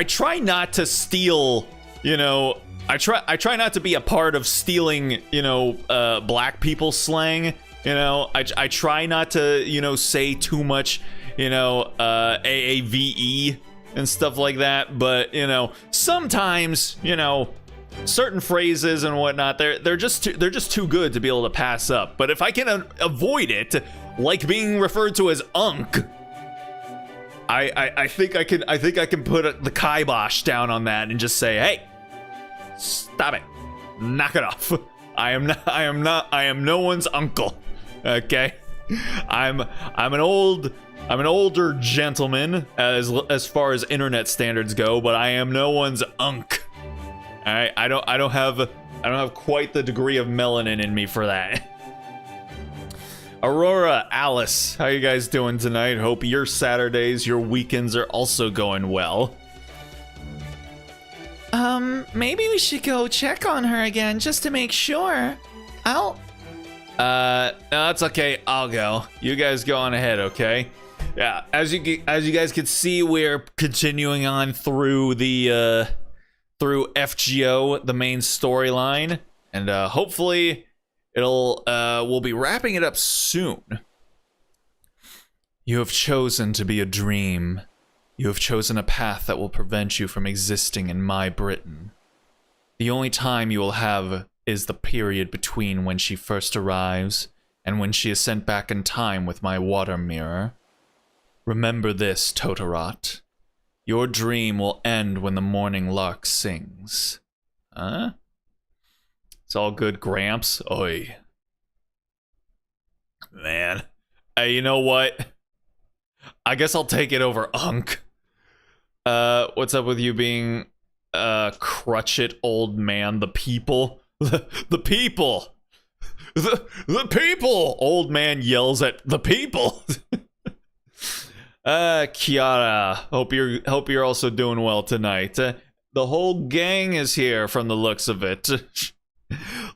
try not to steal, you know, I try not to be a part of stealing, you know, black people slang, you know. I try not to, you know, say too much, you know, AAVE and stuff like that, but, you know, sometimes, you know, certain phrases and whatnot, they're just too good to be able to pass up. But if I can avoid it, like being referred to as Unk, I think I can put the kibosh down on that and just say, hey, stop it. Knock it off. I am no one's uncle. Okay? I'm an older gentleman as far as internet standards go, but I am no one's unk. All right? I don't have quite the degree of melanin in me for that. Aurora, Alice, how you guys doing tonight? Hope your Saturdays, your weekends are also going well. Maybe we should go check on her again just to make sure. No, that's okay. I'll go. You guys go on ahead, okay? Yeah, as you guys can see, we're continuing on through the through FGO, the main storyline, and hopefully we'll be wrapping it up soon. You have chosen to be a dream. You have chosen a path that will prevent you from existing in my Britain. The only time you will have is the period between when she first arrives and when she is sent back in time with my water mirror. Remember this, Totorot. Your dream will end when the morning lark sings. Huh? It's all good, Gramps. Oi. Man. Hey, you know what? I guess I'll take it over Unk. What's up with you being crutchet old man? The people? The people! The people! Old man yells at the people! Kiara, hope you're also doing well tonight. The whole gang is here from the looks of it.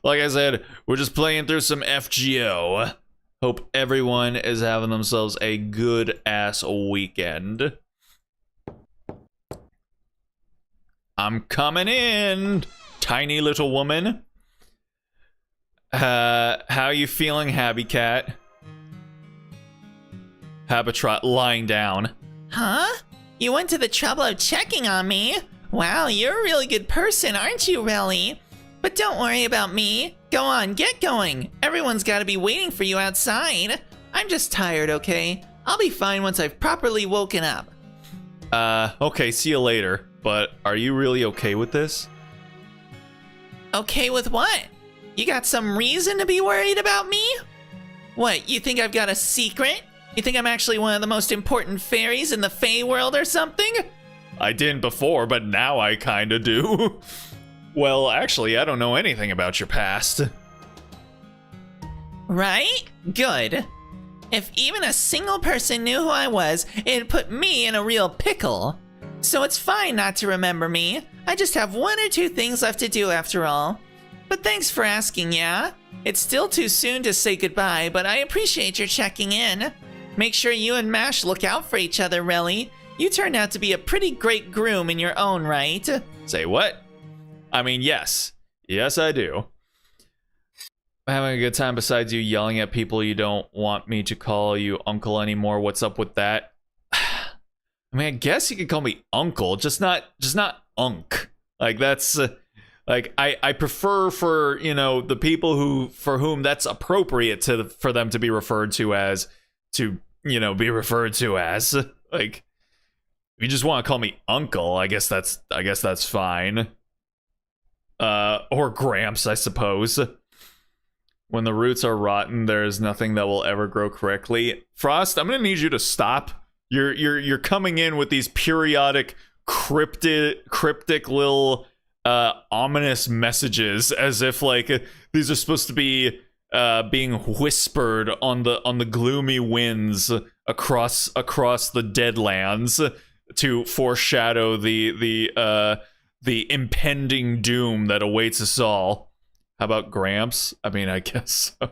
Like I said, we're just playing through some FGO. Hope everyone is having themselves a good ass weekend. I'm coming in, tiny little woman. How you feeling, Happy Cat? Habitrot lying down. Huh? You went to the trouble of checking on me? Wow, you're a really good person, aren't you, Relly? But don't worry about me. Go on, get going. Everyone's got to be waiting for you outside. I'm just tired, okay? I'll be fine once I've properly woken up. Okay, see you later. But are you really okay with this? Okay with what? You got some reason to be worried about me? What, you think I've got a secret? You think I'm actually one of the most important fairies in the Fae world or something? I didn't before, but now I kinda do. Well, actually, I don't know anything about your past. Right? Good. If even a single person knew who I was, it'd put me in a real pickle. So it's fine not to remember me. I just have 1 or 2 things left to do after all. But thanks for asking, yeah? It's still too soon to say goodbye, but I appreciate your checking in. Make sure you and Mash look out for each other, Relly. You turned out to be a pretty great groom in your own right. Say what? I mean, yes. Yes, I do. I'm having a good time besides you yelling at people you don't want me to call you uncle anymore. What's up with that? I mean, I guess you could call me uncle, just not unk. Like, that's... like, I prefer for, you know, the people for whom that's appropriate for them to be referred to as, be referred to as. Like, if you just want to call me uncle, I guess that's fine. Or Gramps, I suppose. When the roots are rotten, there is nothing that will ever grow correctly. Frost, I'm gonna need you to stop. You're coming in with these periodic cryptic little ominous messages, as if like these are supposed to be being whispered on the gloomy winds across the Deadlands to foreshadow the impending doom that awaits us all. How about Gramps? I mean, I guess so.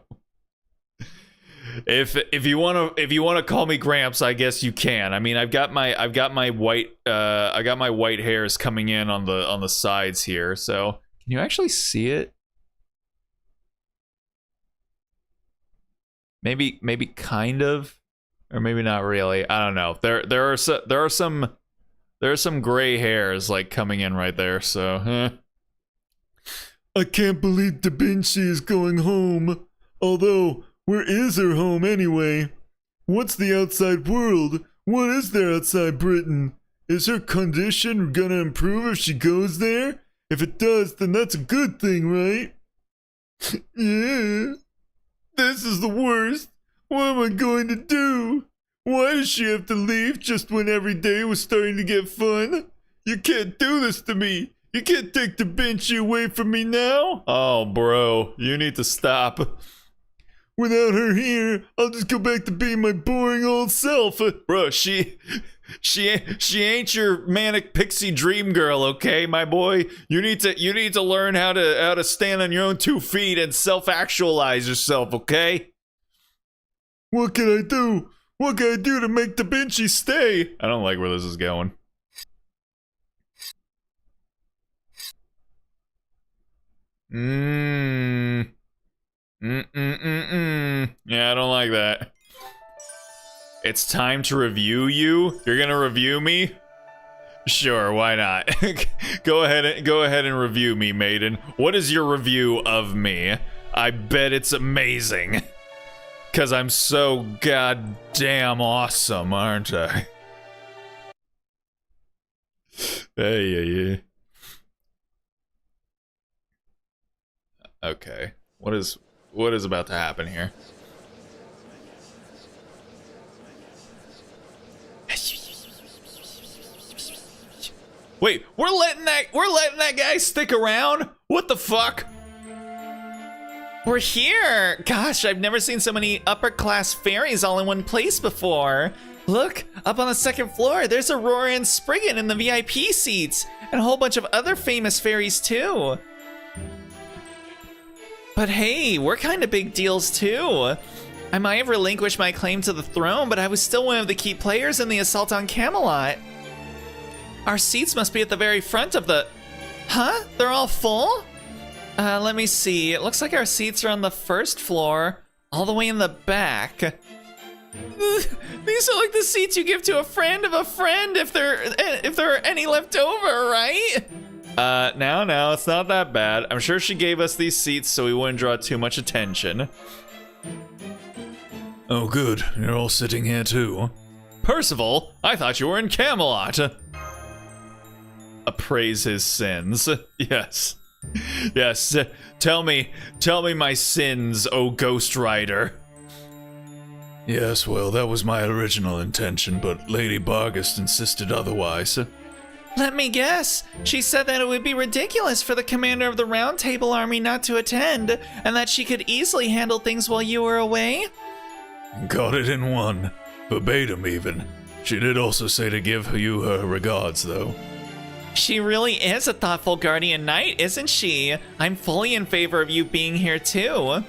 If you want to call me Gramps, I guess you can. I mean, I've got my white hairs coming in on the sides here. So, can you actually see it? Maybe kind of, or maybe not really. I don't know. There are some gray hairs like coming in right there. So, I can't believe Da Vinci is going home. Although, where is her home anyway? What's the outside world? What is there outside Britain? Is her condition gonna improve if she goes there? If it does, then that's a good thing, right? Yeah. This is the worst. What am I going to do? Why does she have to leave just when every day was starting to get fun? You can't do this to me. You can't take Da Vinci away from me now. Oh, bro, you need to stop. Without her here, I'll just go back to being my boring old self. Bro, she ain't your manic pixie dream girl, okay, my boy? You need to learn how to stand on your own 2 feet and self-actualize yourself, okay? What can I do? What can I do to make Da Vinci stay? I don't like where this is going. Yeah, I don't like that. It's time to review you? You're gonna review me? Sure, why not? Go ahead and review me, maiden. What is your review of me? I bet it's amazing. 'Cause I'm so goddamn awesome, aren't I? Hey. Okay. What is about to happen here? Wait, we're letting that guy stick around? What the fuck? We're here! Gosh, I've never seen so many upper-class fairies all in one place before. Look, up on the second floor, there's Aurora and Spriggan in the VIP seats, and a whole bunch of other famous fairies too. But hey, we're kind of big deals too. I might have relinquished my claim to the throne, but I was still one of the key players in the assault on Camelot. Our seats must be at the very front of the... Huh? They're all full? Let me see. It looks like our seats are on the first floor, all the way in the back. These are like the seats you give to a friend of a friend if there are any left over, right? No, it's not that bad. I'm sure she gave us these seats so we wouldn't draw too much attention. Oh, good. You're all sitting here too. Percival, I thought you were in Camelot. Appraise his sins. Yes. Yes. Tell me my sins, O Ghost Rider. Yes, well, that was my original intention, but Lady Bargast insisted otherwise. Let me guess. She said that it would be ridiculous for the commander of the Round Table Army not to attend, and that she could easily handle things while you were away? Got it in one. Verbatim, even. She did also say to give you her regards, though. She really is a thoughtful guardian knight, isn't she? I'm fully in favor of you being here too.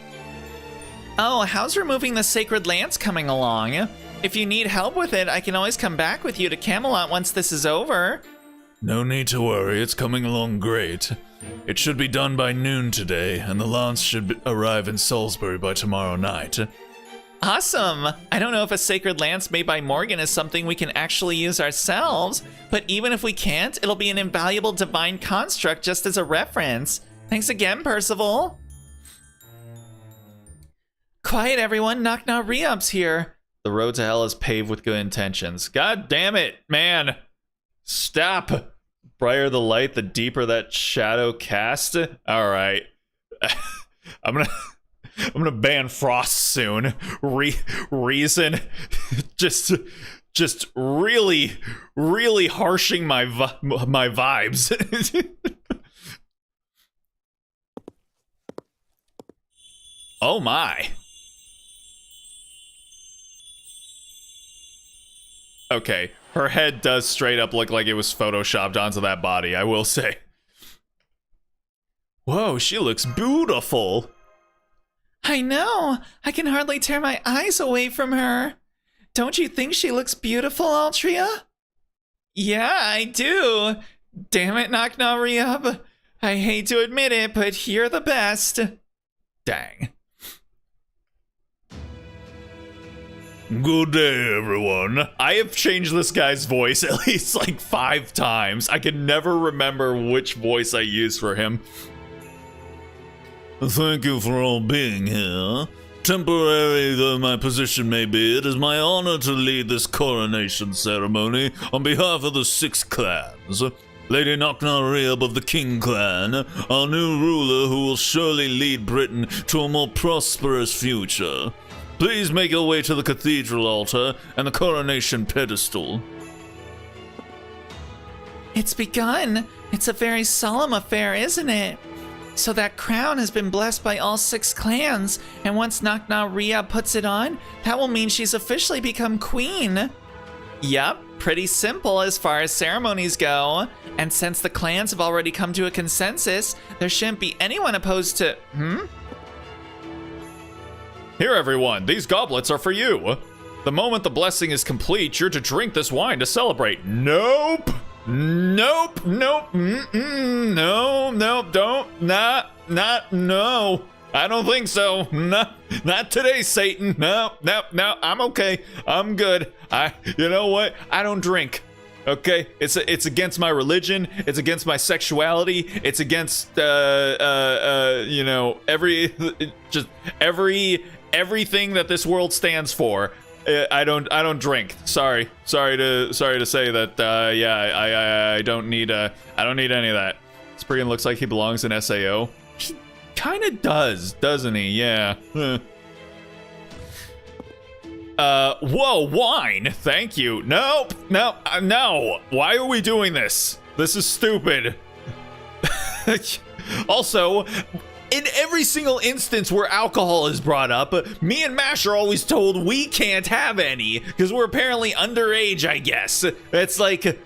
Oh, how's removing the sacred lance coming along? If you need help with it, I can always come back with you to Camelot once this is over. No need to worry, it's coming along great. It should be done by noon today, and the lance should arrive in Salisbury by tomorrow night. Awesome! I don't know if a sacred lance made by Morgan is something we can actually use ourselves, but even if we can't, it'll be an invaluable divine construct just as a reference. Thanks again, Percival. Quiet, everyone. Knock Knock Re-Up's here. The road to hell is paved with good intentions. God damn it, man! Stop! Brighter the light, the deeper that shadow cast. All right, I'm gonna ban Frost soon. Reason, just really harshing my vibes. Oh my. Okay, her head does straight up look like it was photoshopped onto that body, I will say. Whoa, she looks beautiful. I know. I can hardly tear my eyes away from her. Don't you think she looks beautiful, Altria? Yeah, I do. Damn it, Knock Knock Re-Up. I hate to admit it, but you're the best. Dang. Good day, everyone. I have changed this guy's voice at least like 5 times. I can never remember which voice I used for him. Thank you for all being here. Temporary though my position may be, it is my honor to lead this coronation ceremony on behalf of the 6 clans. Lady Knock Knock Re-Up of the King Clan, our new ruler who will surely lead Britain to a more prosperous future. Please make your way to the cathedral altar and the coronation pedestal. It's begun. It's a very solemn affair, isn't it? So that crown has been blessed by all 6 clans, and once Knock Knock Re-Up puts it on, that will mean she's officially become queen. Yup, pretty simple as far as ceremonies go. And since the clans have already come to a consensus, there shouldn't be anyone opposed to... Here, everyone, these goblets are for you. The moment the blessing is complete, you're to drink this wine to celebrate. Nope. Nope. No, don't. No. I don't think so. Not today, Satan. No, I'm okay. I'm good. You know what? I don't drink. Okay, it's against my religion. It's against my sexuality. It's against everything that this world stands for. I don't drink. Sorry to say that. I don't need any of that. Spriggan looks like he belongs in SAO. He kind of does, doesn't he? Yeah. Whoa, wine. Thank you. Nope. No. Why are we doing this? This is stupid. Also, in every single instance where alcohol is brought up, me and Mash are always told we can't have any because we're apparently underage, I guess. It's like,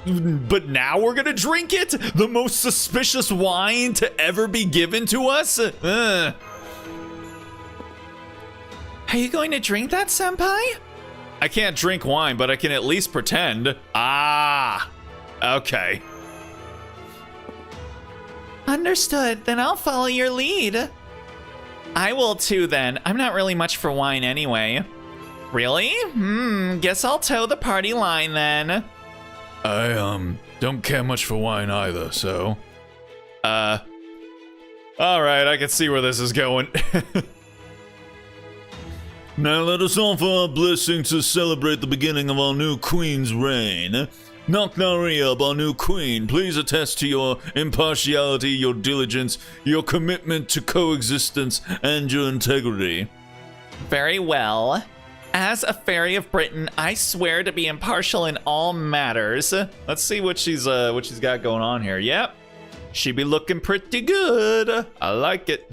but now we're gonna drink it? The most suspicious wine to ever be given to us? Are you going to drink that, senpai? I can't drink wine, but I can at least pretend. Ah, okay. Understood, then I'll follow your lead. I will too then. I'm not really much for wine anyway. Really? Guess I'll toe the party line then. I, don't care much for wine either, so... Alright, I can see where this is going. Now let us offer our blessing to celebrate the beginning of our new queen's reign. Knock-Nariab, our new queen, please attest to your impartiality, your diligence, your commitment to coexistence, and your integrity. Very well. As a fairy of Britain, I swear to be impartial in all matters. Let's see what she's got going on here. Yep, she be looking pretty good. I like it.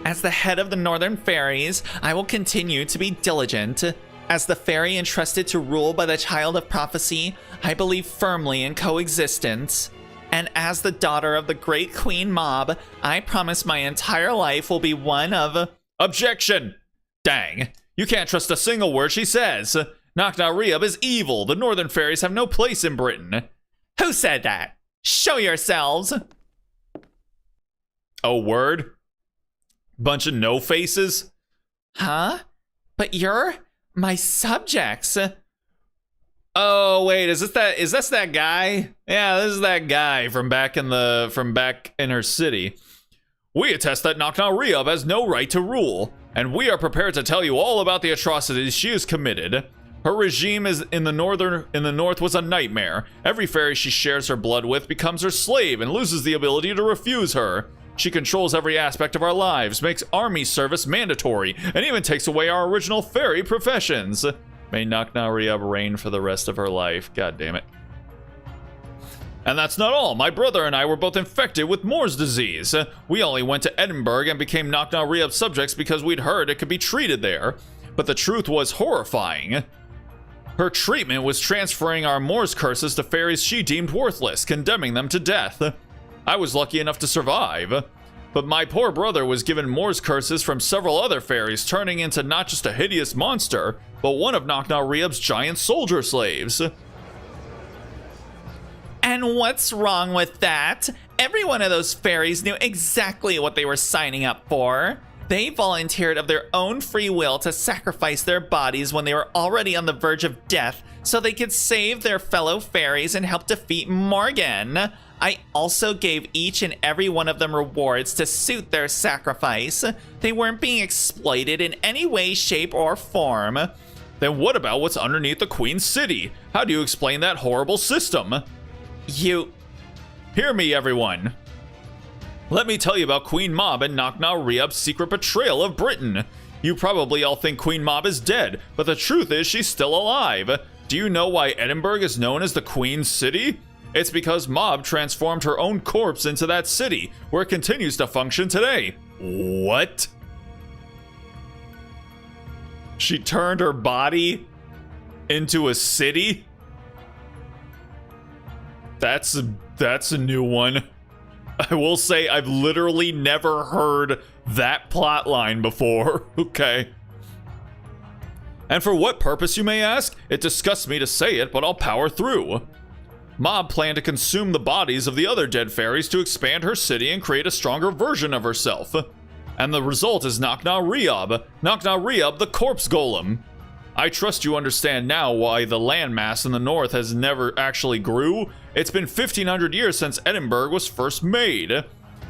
As the head of the Northern Fairies, I will continue to be diligent. As the fairy entrusted to rule by the Child of Prophecy, I believe firmly in coexistence. And as the daughter of the great Queen Mob, I promise my entire life will be one of... Objection! Dang, you can't trust a single word she says. Knock-Nariab is evil. The Northern Fairies have no place in Britain. Who said that? Show yourselves! Oh, word? Bunch of no faces? Huh? But you're my subjects. Oh wait, is this that guy? Yeah, this is that guy from back in her city. We attest that Knock-Nariab has no right to rule, and we are prepared to tell you all about the atrocities she has committed. Her regime in the north was a nightmare. Every fairy she shares her blood with becomes her slave and loses the ability to refuse her. She controls every aspect of our lives, makes army service mandatory, and even takes away our original fairy professions. May Knock-Nariab reign for the rest of her life. God damn it. And that's not all. My brother and I were both infected with Moore's disease. We only went to Edinburgh and became Knock-Nariab subjects because we'd heard it could be treated there. But the truth was horrifying. Her treatment was transferring our Moore's curses to fairies she deemed worthless, condemning them to death. I was lucky enough to survive, but my poor brother was given Moore's curses from several other fairies, turning into not just a hideous monster, but one of Knock-Nariab's giant soldier slaves. And what's wrong with that? Every one of those fairies knew exactly what they were signing up for. They volunteered of their own free will to sacrifice their bodies when they were already on the verge of death so they could save their fellow fairies and help defeat Morgan. I also gave each and every one of them rewards to suit their sacrifice. They weren't being exploited in any way, shape, or form. Then what about what's underneath the Queen's City? How do you explain that horrible system? Hear me, everyone. Let me tell you about Queen Mob and Knock-Nariab's secret betrayal of Britain. You probably all think Queen Mob is dead, but the truth is she's still alive. Do you know why Edinburgh is known as the Queen's City? It's because Mob transformed her own corpse into that city, where it continues to function today. What? She turned her body into a city? That's a new one. I will say I've literally never heard that plot line before. Okay. And for what purpose, you may ask? It disgusts me to say it, but I'll power through. Mob planned to consume the bodies of the other dead fairies to expand her city and create a stronger version of herself. And the result is Knock-Nariab. Knock-Nariab, the corpse golem. I trust you understand now why the landmass in the north has never actually grew. It's been 1,500 years since Edinburgh was first made.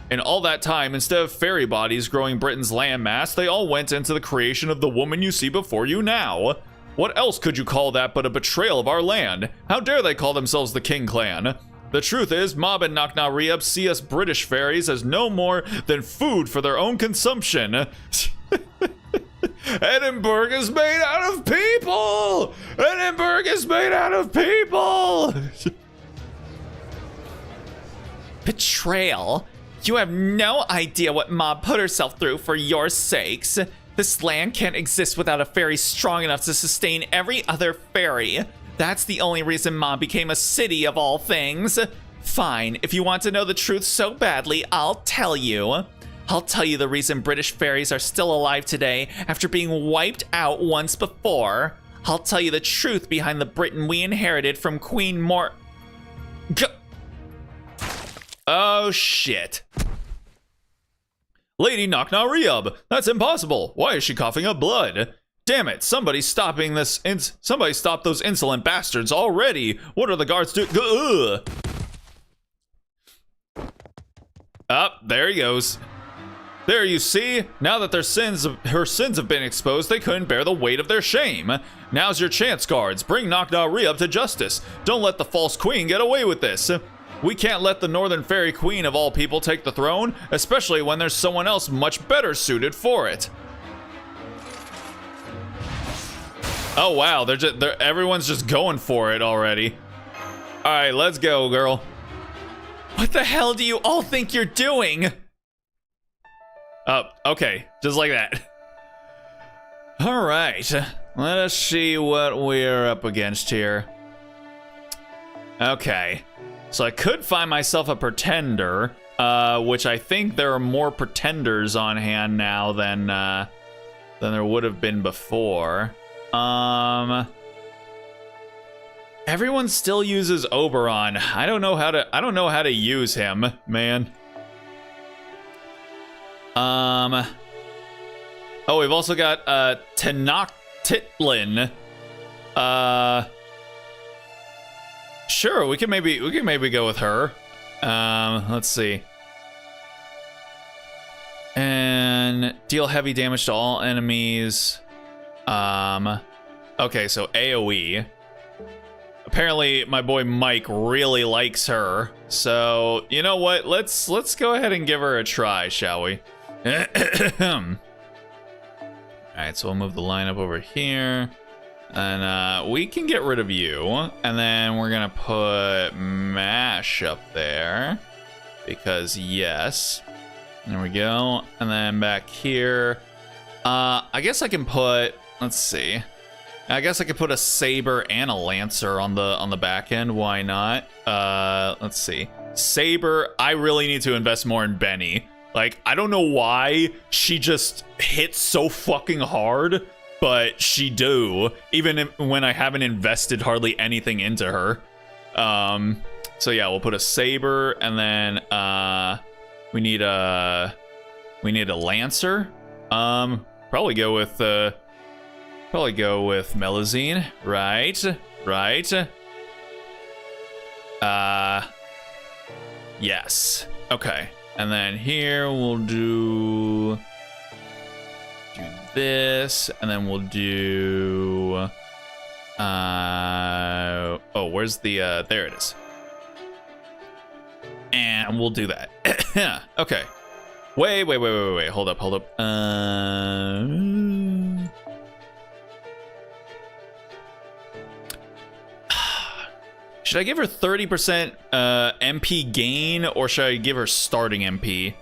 In all that time, instead of fairy bodies growing Britain's landmass, they all went into the creation of the woman you see before you now. What else could you call that but a betrayal of our land? How dare they call themselves the King Clan? The truth is, Mob and Knock-Nariab see us British fairies as no more than food for their own consumption. Edinburgh is made out of people! Edinburgh is made out of people! Betrayal? You have no idea what Ma put herself through for your sakes. This land can't exist without a fairy strong enough to sustain every other fairy. That's the only reason Ma became a city of all things. Fine, if you want to know the truth so badly, I'll tell you. I'll tell you the reason British fairies are still alive today after being wiped out once before. I'll tell you the truth behind the Britain we inherited from Queen Oh shit. Lady Knock-Knock-Reub, that's impossible. Why is she coughing up blood? Damn it, somebody stop those insolent bastards already. What are the guards doing? Up, there he goes. There you see, now that her sins have been exposed, they couldn't bear the weight of their shame. Now's your chance, guards. Bring Knock-Knock-Reub to justice. Don't let the false queen get away with this. We can't let the Northern Fairy Queen of all people take the throne, especially when there's someone else much better suited for it. Oh wow, everyone's just going for it already. All right, let's go, girl. What the hell do you all think you're doing? Oh, okay, just like that. All right, let us see what we're up against here. Okay, so I could find myself a pretender, which I think there are more pretenders on hand now than there would have been before. Everyone still uses Oberon. I don't know how to use him, man. Oh, we've also got Tenochtitlin. Sure, we can maybe go with her. Let's see. And deal heavy damage to all enemies. Okay, so AoE. Apparently my boy Mike really likes her. So, you know what? Let's go ahead and give her a try, shall we? Alright, so we'll move the lineup over here. And we can get rid of you. And then we're gonna put Mash up there. Because yes. There we go. And then back here. I guess I can put, let's see. I guess I could put a Saber and a Lancer on the back end. Why not? Let's see. Saber, I really need to invest more in Benny. Like, I don't know why she just hits so fucking hard, but she do, even when I haven't invested hardly anything into her. So yeah, we'll put a Saber, and then we need a Lancer. Probably go with Melazine. Right. Yes. Okay. And then here we'll do this, and then we'll do oh, where's the there it is. And we'll do that. Okay. Wait, hold up. Should I give her 30% MP gain, or should I give her starting MP?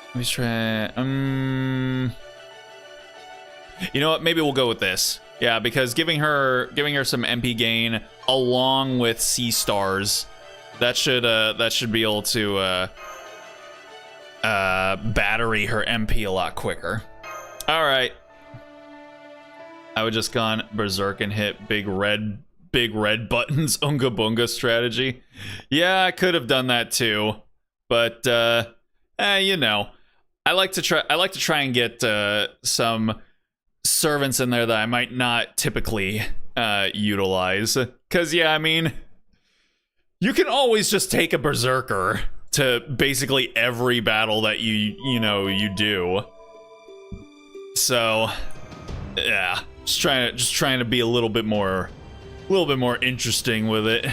Let me try. You know what? Maybe we'll go with this. Yeah, because giving her some MP gain along with C stars, that should be able to battery her MP a lot quicker. All right. I would just gone berserk and hit big red buttons unga bunga strategy. Yeah, I could have done that too, but you know, I like to try and get some servants in there that I might not typically utilize, because yeah, I mean, you can always just take a berserker to basically every battle that you do. So yeah, just trying to be a little bit more interesting with it.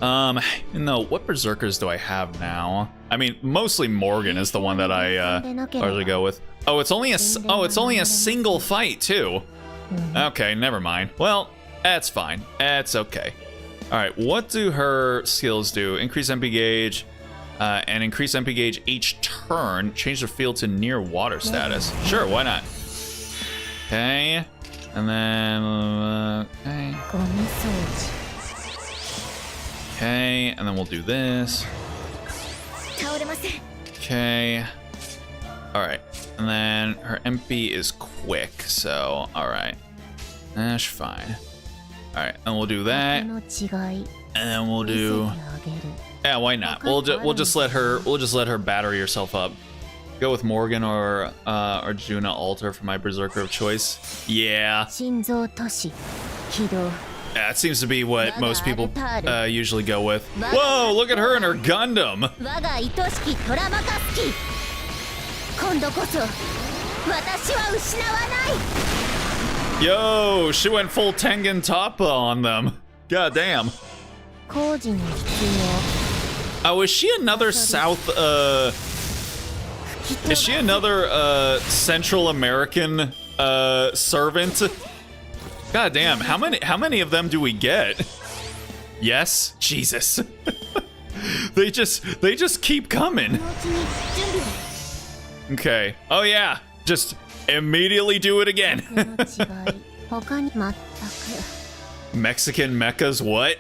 No, what berserkers do I have now? I mean, mostly Morgan is the one that I largely go with. Oh, it's only a single fight too. Okay, never mind. Well, that's fine. That's okay. All right, what do her skills do? Increase MP gauge and increase MP gauge each turn. Change the field to near water status. Sure, why not? Okay, and then okay. Okay, and then we'll do this. Okay. All right, and then her MP is quick, so all right, that's fine. All right, and we'll do that, and then we'll do. Yeah, why not? We'll just let her battery herself up. Go with Morgan or Juna Alter for my berserker of choice. Yeah. Yeah, it seems to be what most people usually go with. Whoa, look at her and her Gundam. Yo, she went full Tengen Toppa on them. God damn. Oh, is she another is she another Central American servant? God damn, how many of them do we get? Yes? Jesus. They just keep coming. Okay. Oh yeah. Just immediately do it again. Mexican mechas what?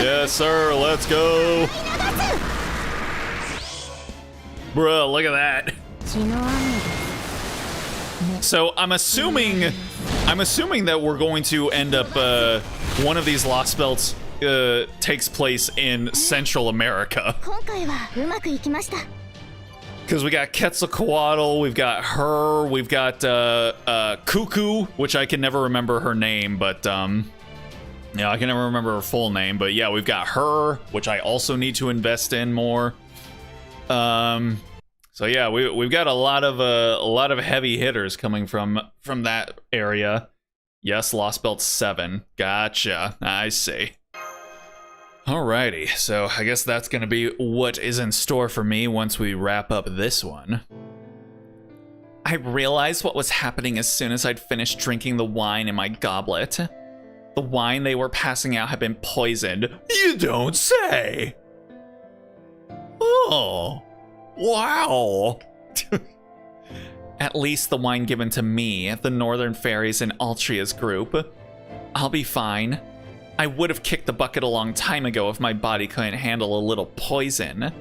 Yes, sir. Let's go. Bruh, look at that. So I'm assuming that we're going to end up one of these lost belts takes place in Central America. Because we got Quetzalcoatl, we've got her, we've got Cuckoo, which I can never remember her name, but yeah, I can never remember her full name, but yeah, we've got her, which I also need to invest in more. So yeah, we've got a lot of heavy hitters coming from that area. Yes, Lost Belt 7. Gotcha. I see. Alrighty, so I guess that's gonna be what is in store for me once we wrap up this one. I realized what was happening as soon as I'd finished drinking the wine in my goblet. The wine they were passing out had been poisoned. You don't say! Oh, wow. At least the wine given to me, the Northern Fairies and Altria's group. I'll be fine. I would have kicked the bucket a long time ago if my body couldn't handle a little poison.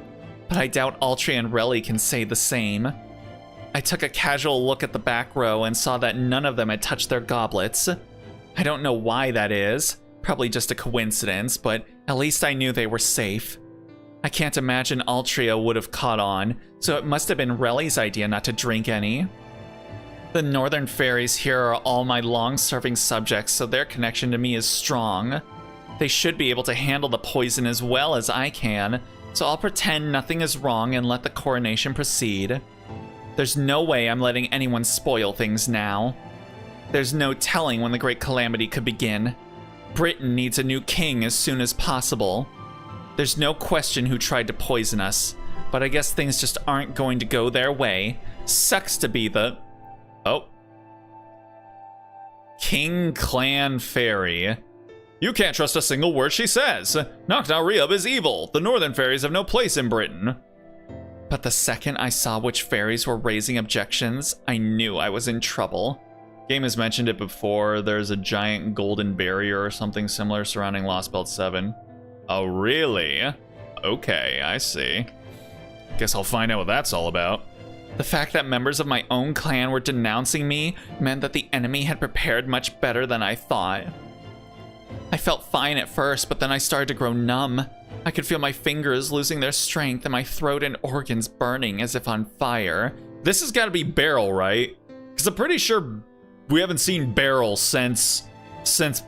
But I doubt Altria and Relly can say the same. I took a casual look at the back row and saw that none of them had touched their goblets. I don't know why that is. Probably just a coincidence, but at least I knew they were safe. I can't imagine Altria would have caught on, so it must have been Relly's idea not to drink any. The Northern Fairies here are all my long-serving subjects, so their connection to me is strong. They should be able to handle the poison as well as I can, so I'll pretend nothing is wrong and let the coronation proceed. There's no way I'm letting anyone spoil things now. There's no telling when the Great Calamity could begin. Britain needs a new king as soon as possible. There's no question who tried to poison us, but I guess things just aren't going to go their way. Sucks to be the... Oh. King Clan Fairy. You can't trust a single word she says. Nakna Ryub is evil. The Northern Fairies have no place in Britain. But the second I saw which fairies were raising objections, I knew I was in trouble. Game has mentioned it before. There's a giant golden barrier or something similar surrounding Lost Belt 7. Oh, really? Okay, I see. Guess I'll find out what that's all about. The fact that members of my own clan were denouncing me meant that the enemy had prepared much better than I thought. I felt fine at first, but then I started to grow numb. I could feel my fingers losing their strength and my throat and organs burning as if on fire. This has got to be Beryl, right? Because I'm pretty sure we haven't seen Beryl since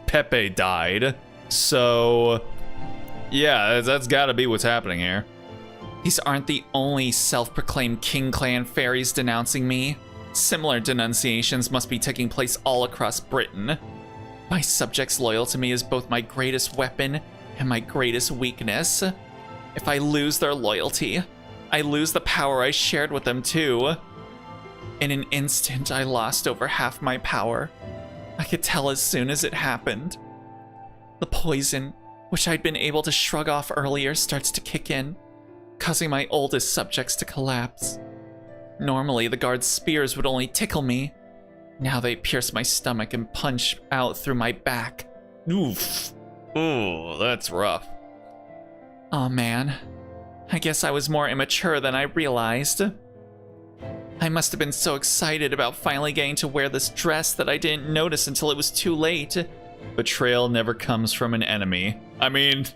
Pepe died. So, yeah, that's got to be what's happening here. These aren't the only self-proclaimed King Clan fairies denouncing me. Similar denunciations must be taking place all across Britain. My subjects loyal to me is both my greatest weapon and my greatest weakness. If I lose their loyalty, I lose the power I shared with them too. In an instant, I lost over half my power. I could tell as soon as it happened. The poison, which I'd been able to shrug off earlier, starts to kick in, causing my oldest subjects to collapse. Normally, the guards' spears would only tickle me. Now they pierce my stomach and punch out through my back. Oof. Oh, that's rough. Aw, man. I guess I was more immature than I realized. I must have been so excited about finally getting to wear this dress that I didn't notice until it was too late. Betrayal never comes from an enemy. I mean,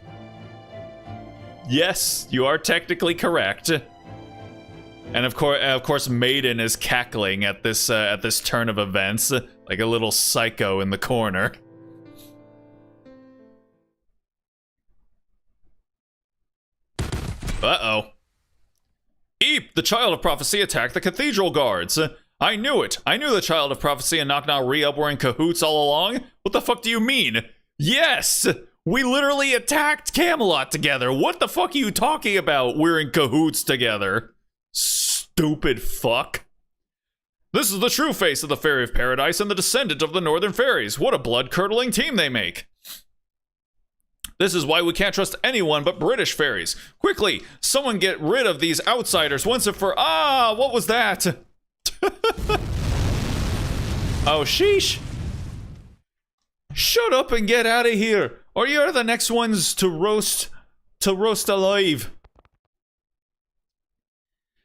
yes, you are technically correct. And of course, Maiden is cackling at this turn of events, like a little psycho in the corner. Uh-oh. Eep, the Child of Prophecy attacked the Cathedral Guards. I knew it. I knew the Child of Prophecy and Knock Knock Re-Up were in cahoots all along. What the fuck do you mean? Yes! We literally attacked Camelot together. What the fuck are you talking about? We're in cahoots together. Stupid fuck. This is the true face of the Fairy of Paradise and the descendant of the Northern Fairies. What a blood-curdling team they make. This is why we can't trust anyone but British fairies. Quickly, someone get rid of these outsiders once and for... Ah, what was that? Oh, sheesh. Shut up and get out of here, or you're the next ones to roast alive.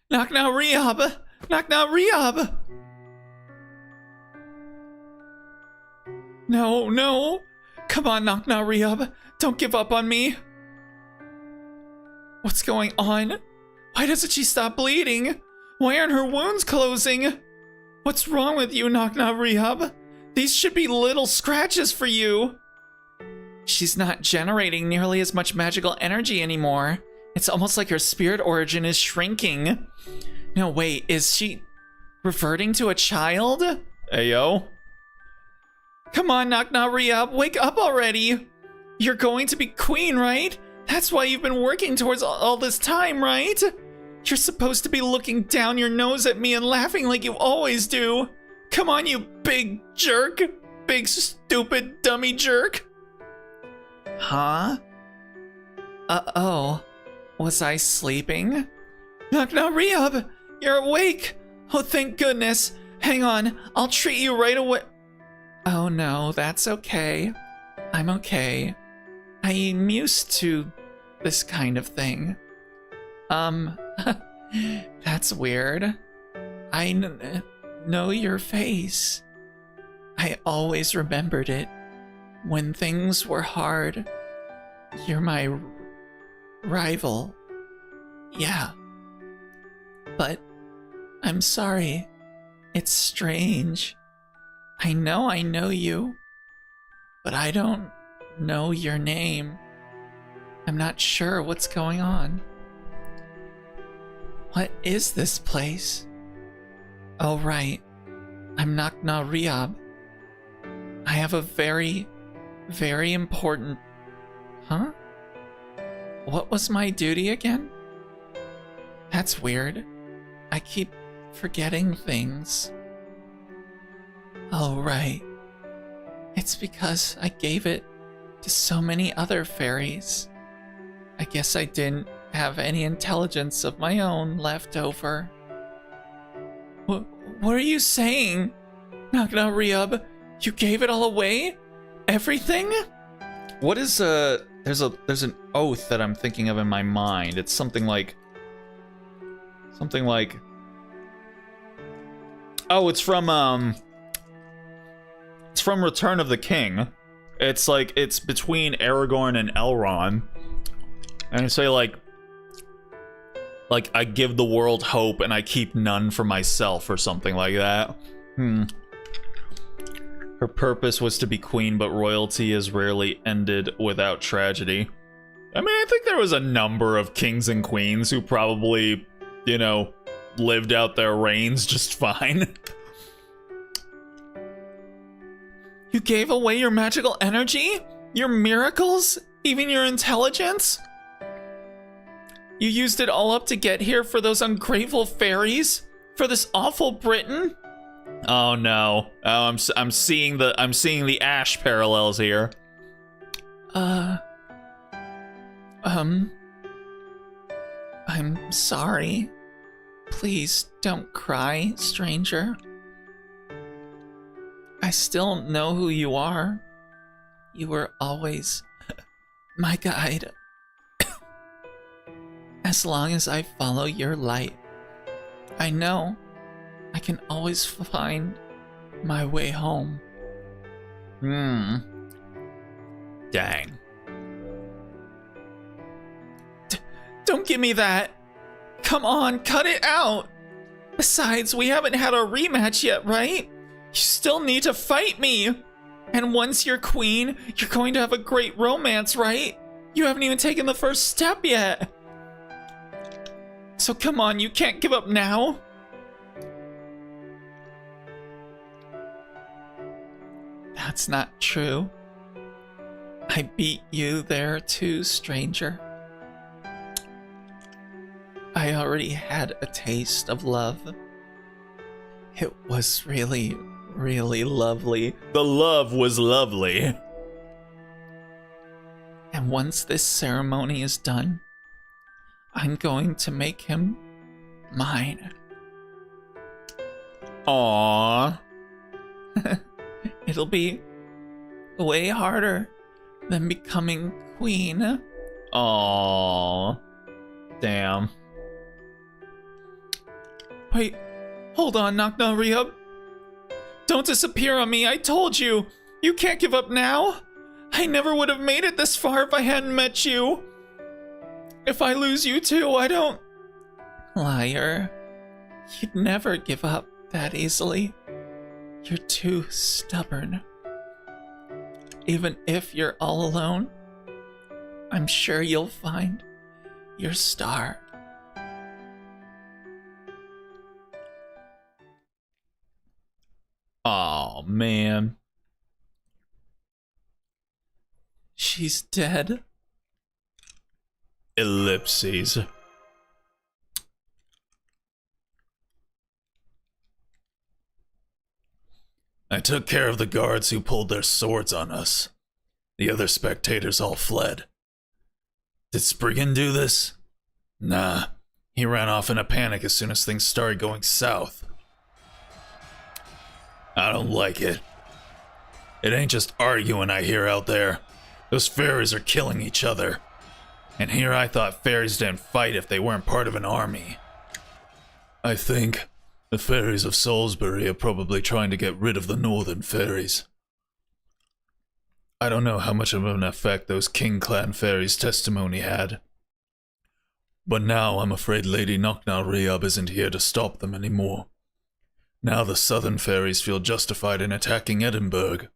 Knock Knock Re-Up! Knock Knock Re-Up! No, no. Come on, Knock Knock Re-Up. Don't give up on me. What's going on? Why doesn't she stop bleeding? Why aren't her wounds closing? What's wrong with you, Knock Knock Re-Up? These should be little scratches for you. She's not generating nearly as much magical energy anymore. It's almost like her spirit origin is shrinking. No, wait, is she reverting to a child? Ayo. Come on, Knock Knock Re-Up, wake up already. You're going to be queen, right? That's why you've been working towards all this time, right? You're supposed to be looking down your nose at me and laughing like you always do. Come on, you big jerk. Big stupid dummy jerk. Huh? Uh-oh. Was I sleeping? Knock Knock Re-Up, you're awake. Oh, thank goodness. Hang on, I'll treat you right away. Oh no, that's okay. I'm okay. I'm used to this kind of thing. That's weird. I know your face. I always remembered it. When things were hard, you're my rival. Yeah. But I'm sorry. It's strange. I know you, but I don't know your name. I'm not sure what's going on. What is this place? Oh, right. I'm Knock Knock Re-Up. I have a very, very important... Huh? What was my duty again? That's weird. I keep forgetting things. Oh, right. It's because I gave it to so many other fairies. I guess I didn't have any intelligence of my own left over. What are you saying? Knock Knock Re-Up, you gave it all away? Everything? What is there's an oath that I'm thinking of in my mind. It's something like oh, it's from Return of the King. It's like it's between Aragorn and Elrond. And I say like I give the world hope and I keep none for myself or something like that. Her purpose was to be queen, but royalty is rarely ended without tragedy. I mean, I think there was a number of kings and queens who probably, you know, lived out their reigns just fine. You gave away your magical energy? Your miracles? Even your intelligence? You used it all up to get here for those ungrateful fairies? For this awful Britain? Oh no. Oh, I'm seeing the Ash parallels here. I'm sorry. Please don't cry, stranger. I still know who you are. You were always my guide. As long as I follow your light, I know I can always find my way home. Dang. Don't give me that. Come on, cut it out. Besides, we haven't had a rematch yet, right? You still need to fight me. And once you're queen, you're going to have a great romance, right? You haven't even taken the first step yet. So come on, you can't give up now. That's not true. I beat you there too, stranger. I already had a taste of love. It was really, really lovely. The love was lovely. And once this ceremony is done, I'm going to make him mine. Aww. It'll be way harder than becoming queen. Aww. Damn. Wait, hold on, Knock-Knock-Rehab. Don't disappear on me, I told you. You can't give up now. I never would have made it this far if I hadn't met you. If I lose you too, I don't... Liar. You'd never give up that easily. You're too stubborn. Even if you're all alone, I'm sure you'll find your star. Oh man. She's dead. Ellipses. I took care of the guards who pulled their swords on us. The other spectators all fled. Did Spriggan do this? Nah, he ran off in a panic as soon as things started going south. I don't like it. It ain't just arguing I hear out there. Those fairies are killing each other. And here I thought fairies didn't fight if they weren't part of an army. I think the fairies of Salisbury are probably trying to get rid of the northern fairies. I don't know how much of an effect those King Clan fairies' testimony had. But now I'm afraid Lady Knock-Knock-Rehab isn't here to stop them anymore. Now the southern fairies feel justified in attacking Edinburgh,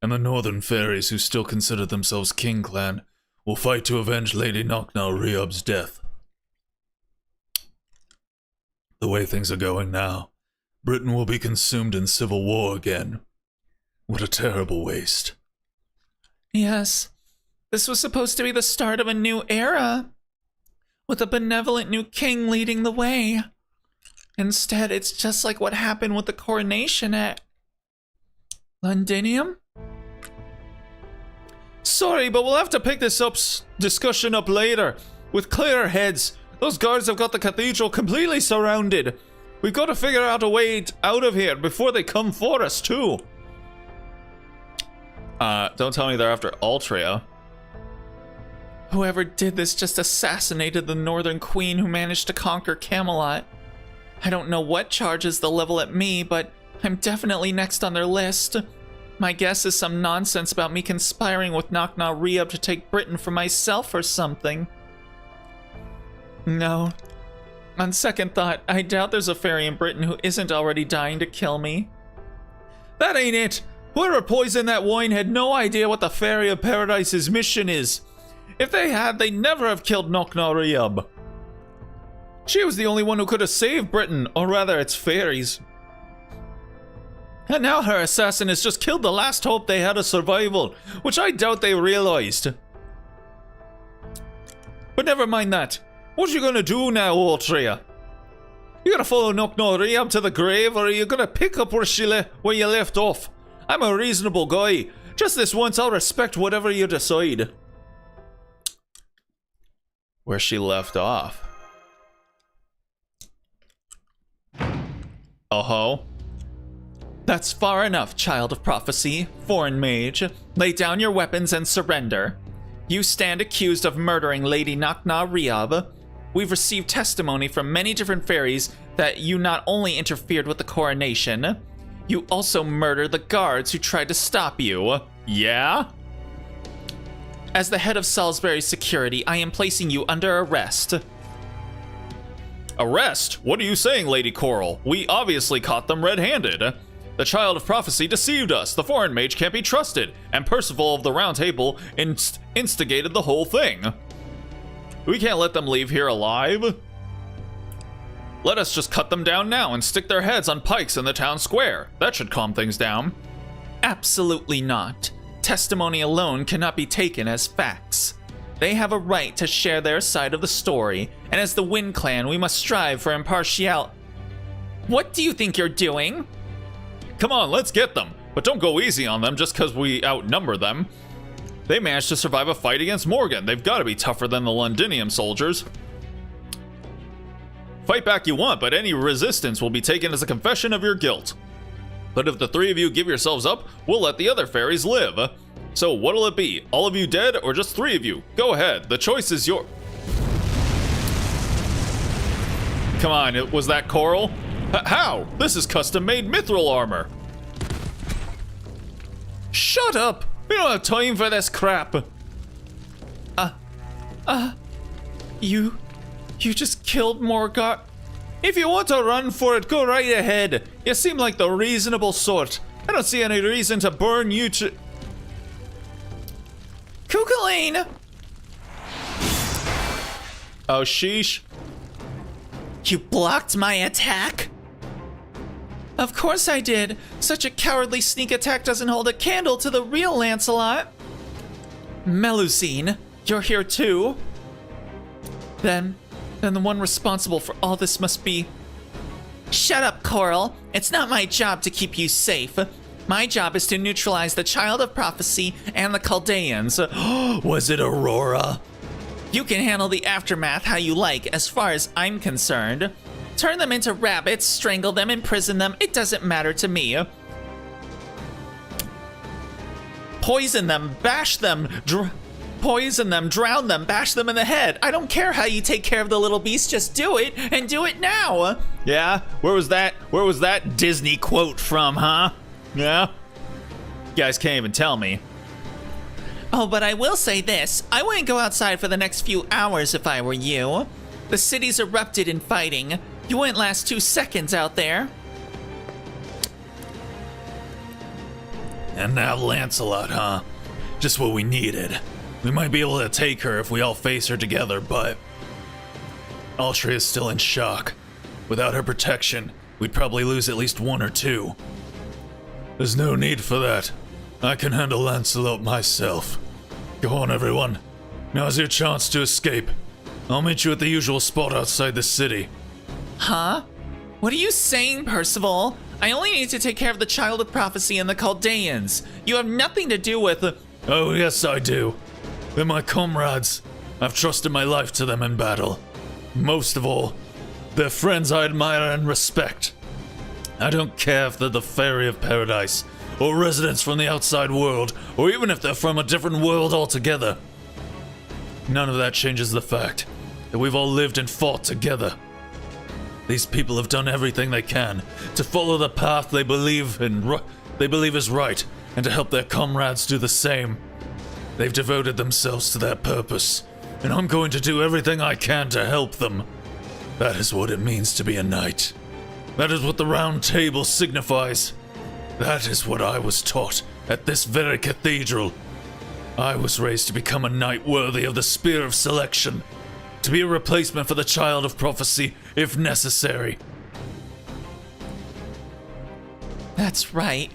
and the northern fairies who still consider themselves King Clan will fight to avenge Lady Knock-Knock-Rehab's death. The way things are going now, Britain will be consumed in civil war again. What a terrible waste. Yes, this was supposed to be the start of a new era, with a benevolent new king leading the way. Instead, it's just like what happened with the coronation at Londinium. Sorry, but we'll have to pick this discussion up later. With clearer heads, those guards have got the cathedral completely surrounded. We've got to figure out a way out of here before they come for us, too. Don't tell me they're after Altria. Whoever did this just assassinated the Northern Queen who managed to conquer Camelot. I don't know what charges they'll level at me, but I'm definitely next on their list. My guess is some nonsense about me conspiring with Knock-Knock-Rehab to take Britain for myself or something. No. On second thought, I doubt there's a fairy in Britain who isn't already dying to kill me. That ain't it! Whoever poisoned that wine had no idea what the Fairy of Paradise's mission is. If they had, they'd never have killed Knock-Knock-Rehab. She was the only one who could have saved Britain, or rather its fairies. And now her assassin has just killed the last hope they had of survival, which I doubt they realized. But never mind that. What are you gonna do now, Altria? You gonna follow Knock Nori up to the grave, or are you gonna pick up where you left off? I'm a reasonable guy. Just this once, I'll respect whatever you decide. Where she left off. Oh-ho. That's far enough, child of prophecy, foreign mage. Lay down your weapons and surrender. You stand accused of murdering Lady Nakna Riab. We've received testimony from many different fairies that you not only interfered with the coronation, you also murdered the guards who tried to stop you. Yeah? As the head of Salisbury's security, I am placing you under arrest. Arrest? What are you saying, Lady Coral? We obviously caught them red-handed. The Child of Prophecy deceived us. The foreign mage can't be trusted. And Percival of the Round Table instigated the whole thing. We can't let them leave here alive. Let us just cut them down now and stick their heads on pikes in the town square. That should calm things down. Absolutely not. Testimony alone cannot be taken as facts. They have a right to share their side of the story, and as the Wind Clan, we must strive for impartiality. What do you think you're doing? Come on, let's get them. But don't go easy on them just because we outnumber them. They managed to survive a fight against Morgan. They've got to be tougher than the Londinium soldiers. Fight back you want, but any resistance will be taken as a confession of your guilt. But if the three of you give yourselves up, we'll let the other fairies live. So what'll it be? All of you dead or just three of you? Go ahead, the choice is yours. Come on, was that Coral? How? This is custom-made mithril armor. Shut up! We don't have time for this crap. You just killed Morgar. If you want to run for it, go right ahead. You seem like the reasonable sort. I don't see any reason to burn you to... Kukulane! Oh, sheesh. You blocked my attack? Of course I did. Such a cowardly sneak attack doesn't hold a candle to the real Lancelot. Melusine, you're here too? Then the one responsible for all this must be... Shut up, Coral. It's not my job to keep you safe. My job is to neutralize the Child of Prophecy and the Chaldeans. Was it Aurora? You can handle the aftermath how you like, as far as I'm concerned. Turn them into rabbits, strangle them, imprison them, it doesn't matter to me. Poison them, bash them, poison them, drown them, bash them in the head. I don't care how you take care of the little beast, just do it, and do it now. Yeah? Where was that Disney quote from, huh? Yeah? You guys can't even tell me. Oh, but I will say this. I wouldn't go outside for the next few hours if I were you. The city's erupted in fighting. You wouldn't last 2 seconds out there. And now Lancelot, huh? Just what we needed. We might be able to take her if we all face her together, but... Altria is still in shock. Without her protection, we'd probably lose at least 1 or 2. There's no need for that. I can handle Lancelot myself. Go on, everyone. Now's your chance to escape. I'll meet you at the usual spot outside the city. Huh? What are you saying, Percival? I only need to take care of the Child of Prophecy and the Chaldeans. You have nothing to do with... Oh, yes, I do. They're my comrades. I've trusted my life to them in battle. Most of all, they're friends I admire and respect. I don't care if they're the Fairy of Paradise, or residents from the outside world, or even if they're from a different world altogether. None of that changes the fact that we've all lived and fought together. These people have done everything they can to follow the path they believe is right, and to help their comrades do the same. They've devoted themselves to that purpose, and I'm going to do everything I can to help them. That is what it means to be a knight. That is what the Round Table signifies. That is what I was taught at this very cathedral. I was raised to become a knight worthy of the Spear of Selection, to be a replacement for the Child of Prophecy if necessary. That's right.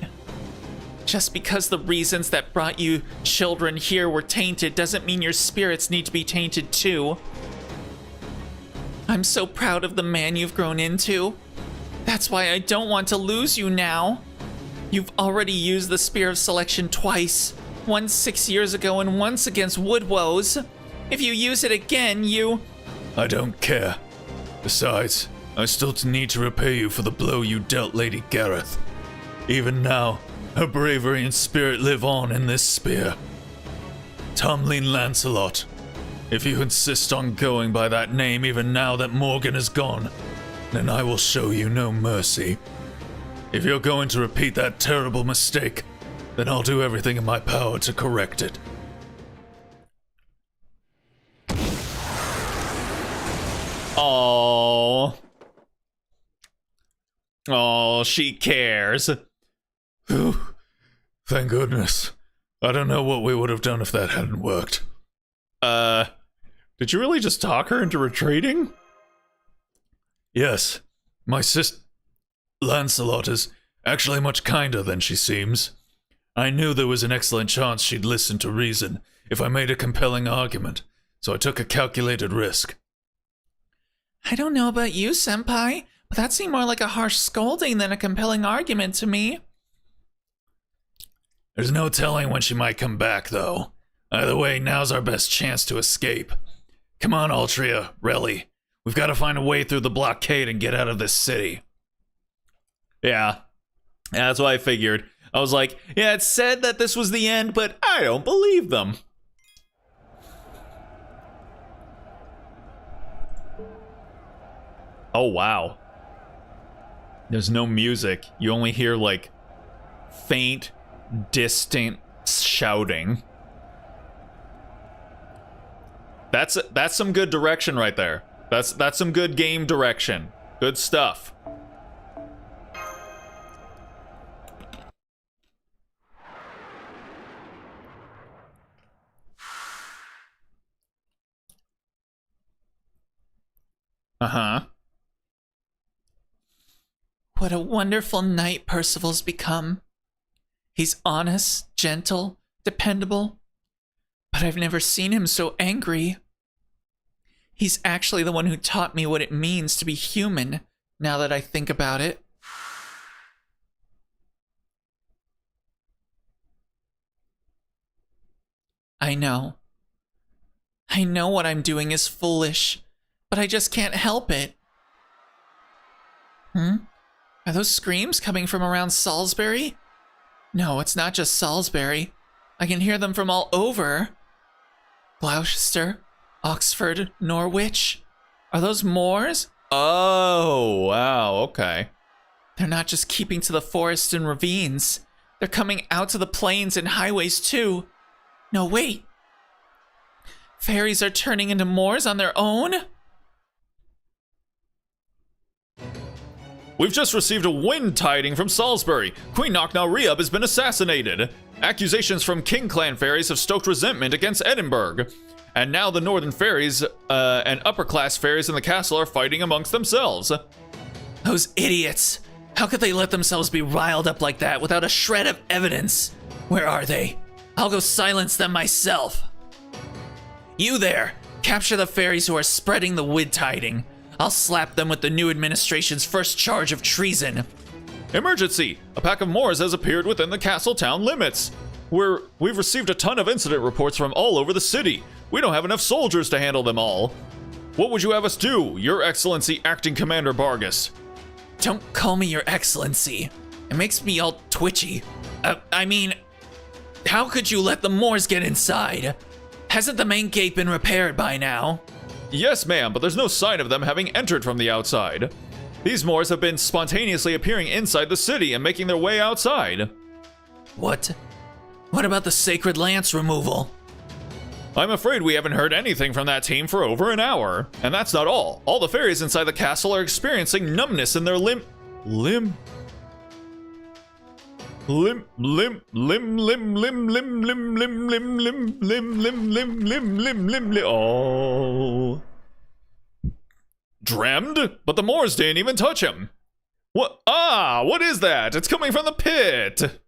Just because the reasons that brought you children here were tainted doesn't mean your spirits need to be tainted too. I'm so proud of the man you've grown into. That's why I don't want to lose you now. You've already used the Spear of Selection twice. Once 6 years ago and once against Woodwoes. If you use it again, you... I don't care. Besides, I still need to repay you for the blow you dealt Lady Gareth. Even now, her bravery and spirit live on in this spear. Tomlin Lancelot, if you insist on going by that name even now that Morgan is gone, then I will show you no mercy. If you're going to repeat that terrible mistake, then I'll do everything in my power to correct it. Oh. Oh, she cares. Whew. Thank goodness. I don't know what we would have done if that hadn't worked. Did you really just talk her into retreating? Yes, my Lancelot is actually much kinder than she seems. I knew there was an excellent chance she'd listen to reason if I made a compelling argument, so I took a calculated risk. I don't know about you, Senpai, but that seemed more like a harsh scolding than a compelling argument to me. There's no telling when she might come back, though. Either way, now's our best chance to escape. Come on, Altria, Relly. We've got to find a way through the blockade and get out of this city. Yeah, that's what I figured. I was like, yeah, it said that this was the end, but I don't believe them. Oh, wow. There's no music. You only hear, like, faint, distant shouting. That's some good direction right there. That's some good game direction. Good stuff. Uh-huh. What a wonderful knight Percival's become. He's honest, gentle, dependable, but I've never seen him so angry. He's actually the one who taught me what it means to be human, now that I think about it. I know. I know what I'm doing is foolish, but I just can't help it. Are those screams coming from around Salisbury? No, it's not just Salisbury. I can hear them from all over. Gloucester, Oxford, Norwich. Are those Moors? Oh, wow, okay. They're not just keeping to the forests and ravines. They're coming out to the plains and highways too. No, wait. Fairies are turning into Moors on their own? We've just received a wind tiding from Salisbury. Queen Knocknaureab has been assassinated. Accusations from King Clan fairies have stoked resentment against Edinburgh. And now the northern fairies and upper-class fairies in the castle are fighting amongst themselves. Those idiots. How could they let themselves be riled up like that without a shred of evidence? Where are they? I'll go silence them myself. You there, capture the fairies who are spreading the wind tiding. I'll slap them with the new administration's first charge of treason. Emergency! A pack of Moors has appeared within the castle town limits. We've received a ton of incident reports from all over the city. We don't have enough soldiers to handle them all. What would you have us do, Your Excellency Acting Commander Bargus? Don't call me Your Excellency. It makes me all twitchy. I mean, how could you let the Moors get inside? Hasn't the main gate been repaired by now? Yes, ma'am, but there's no sign of them having entered from the outside. These Moors have been spontaneously appearing inside the city and making their way outside. What? What about the sacred lance removal? I'm afraid we haven't heard anything from that team for over an hour. And that's not all. All the fairies inside the castle are experiencing numbness in their limb. Oh. Dremmed? But the Moors didn't even touch him. What? Ah, what is that? It's coming from the pit.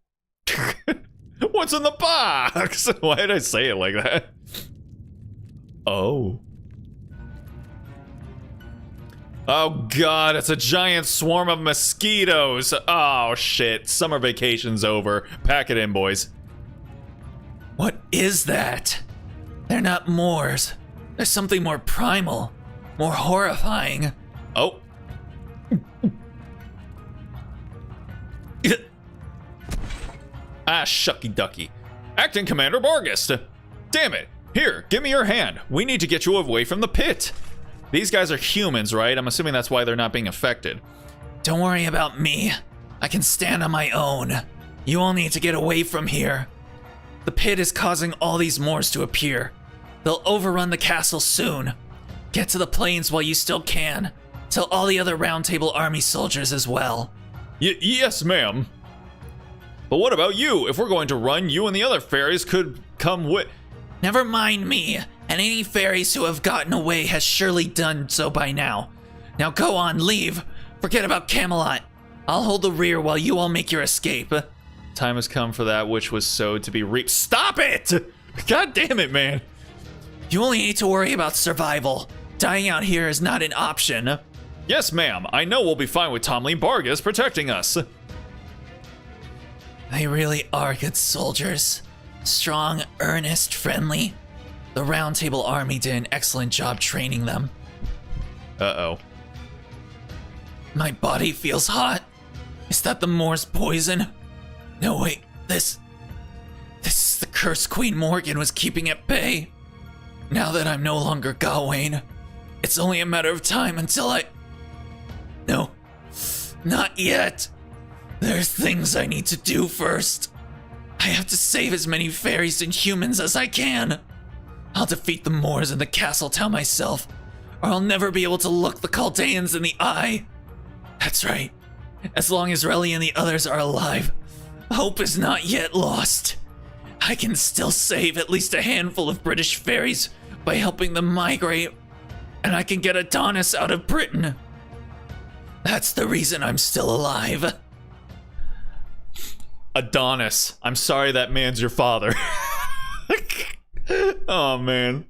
What's in the box? Why did I say it like that? Oh. Oh god, it's a giant swarm of mosquitoes. Oh shit, summer vacation's over. Pack it in, boys. What is that? They're not Moors. There's something more primal, more horrifying. Oh. Ah, shucky ducky. Acting Commander Bargist. Damn it. Here, give me your hand. We need to get you away from the pit. These guys are humans, right? I'm assuming that's why they're not being affected. Don't worry about me. I can stand on my own. You all need to get away from here. The pit is causing all these Moors to appear. They'll overrun the castle soon. Get to the plains while you still can. Tell all the other Round Table Army soldiers as well. Yes, ma'am. But what about you? If we're going to run, you and the other fairies could come with... Never mind me, and any fairies who have gotten away has surely done so by now. Now go on, leave. Forget about Camelot. I'll hold the rear while you all make your escape. Time has come for that which was sowed to be reaped. Stop it! God damn it, man. You only need to worry about survival. Dying out here is not an option. Yes, ma'am. I know we'll be fine with Tomlin Bargas protecting us. They really are good soldiers. Strong, earnest, friendly. The Round Table Army did an excellent job training them. Uh-oh. My body feels hot. Is that the Moor's poison? No, wait, this is the curse Queen Morgan was keeping at bay. Now that I'm no longer Gawain, it's only a matter of time until No, not yet. There's things I need to do first. I have to save as many fairies and humans as I can. I'll defeat the Moors in the castle town myself, or I'll never be able to look the Chaldeans in the eye. That's right. As long as Relly and the others are alive, hope is not yet lost. I can still save at least a handful of British fairies by helping them migrate, and I can get Adonis out of Britain. That's the reason I'm still alive. Adonis. I'm sorry that man's your father. Oh, man.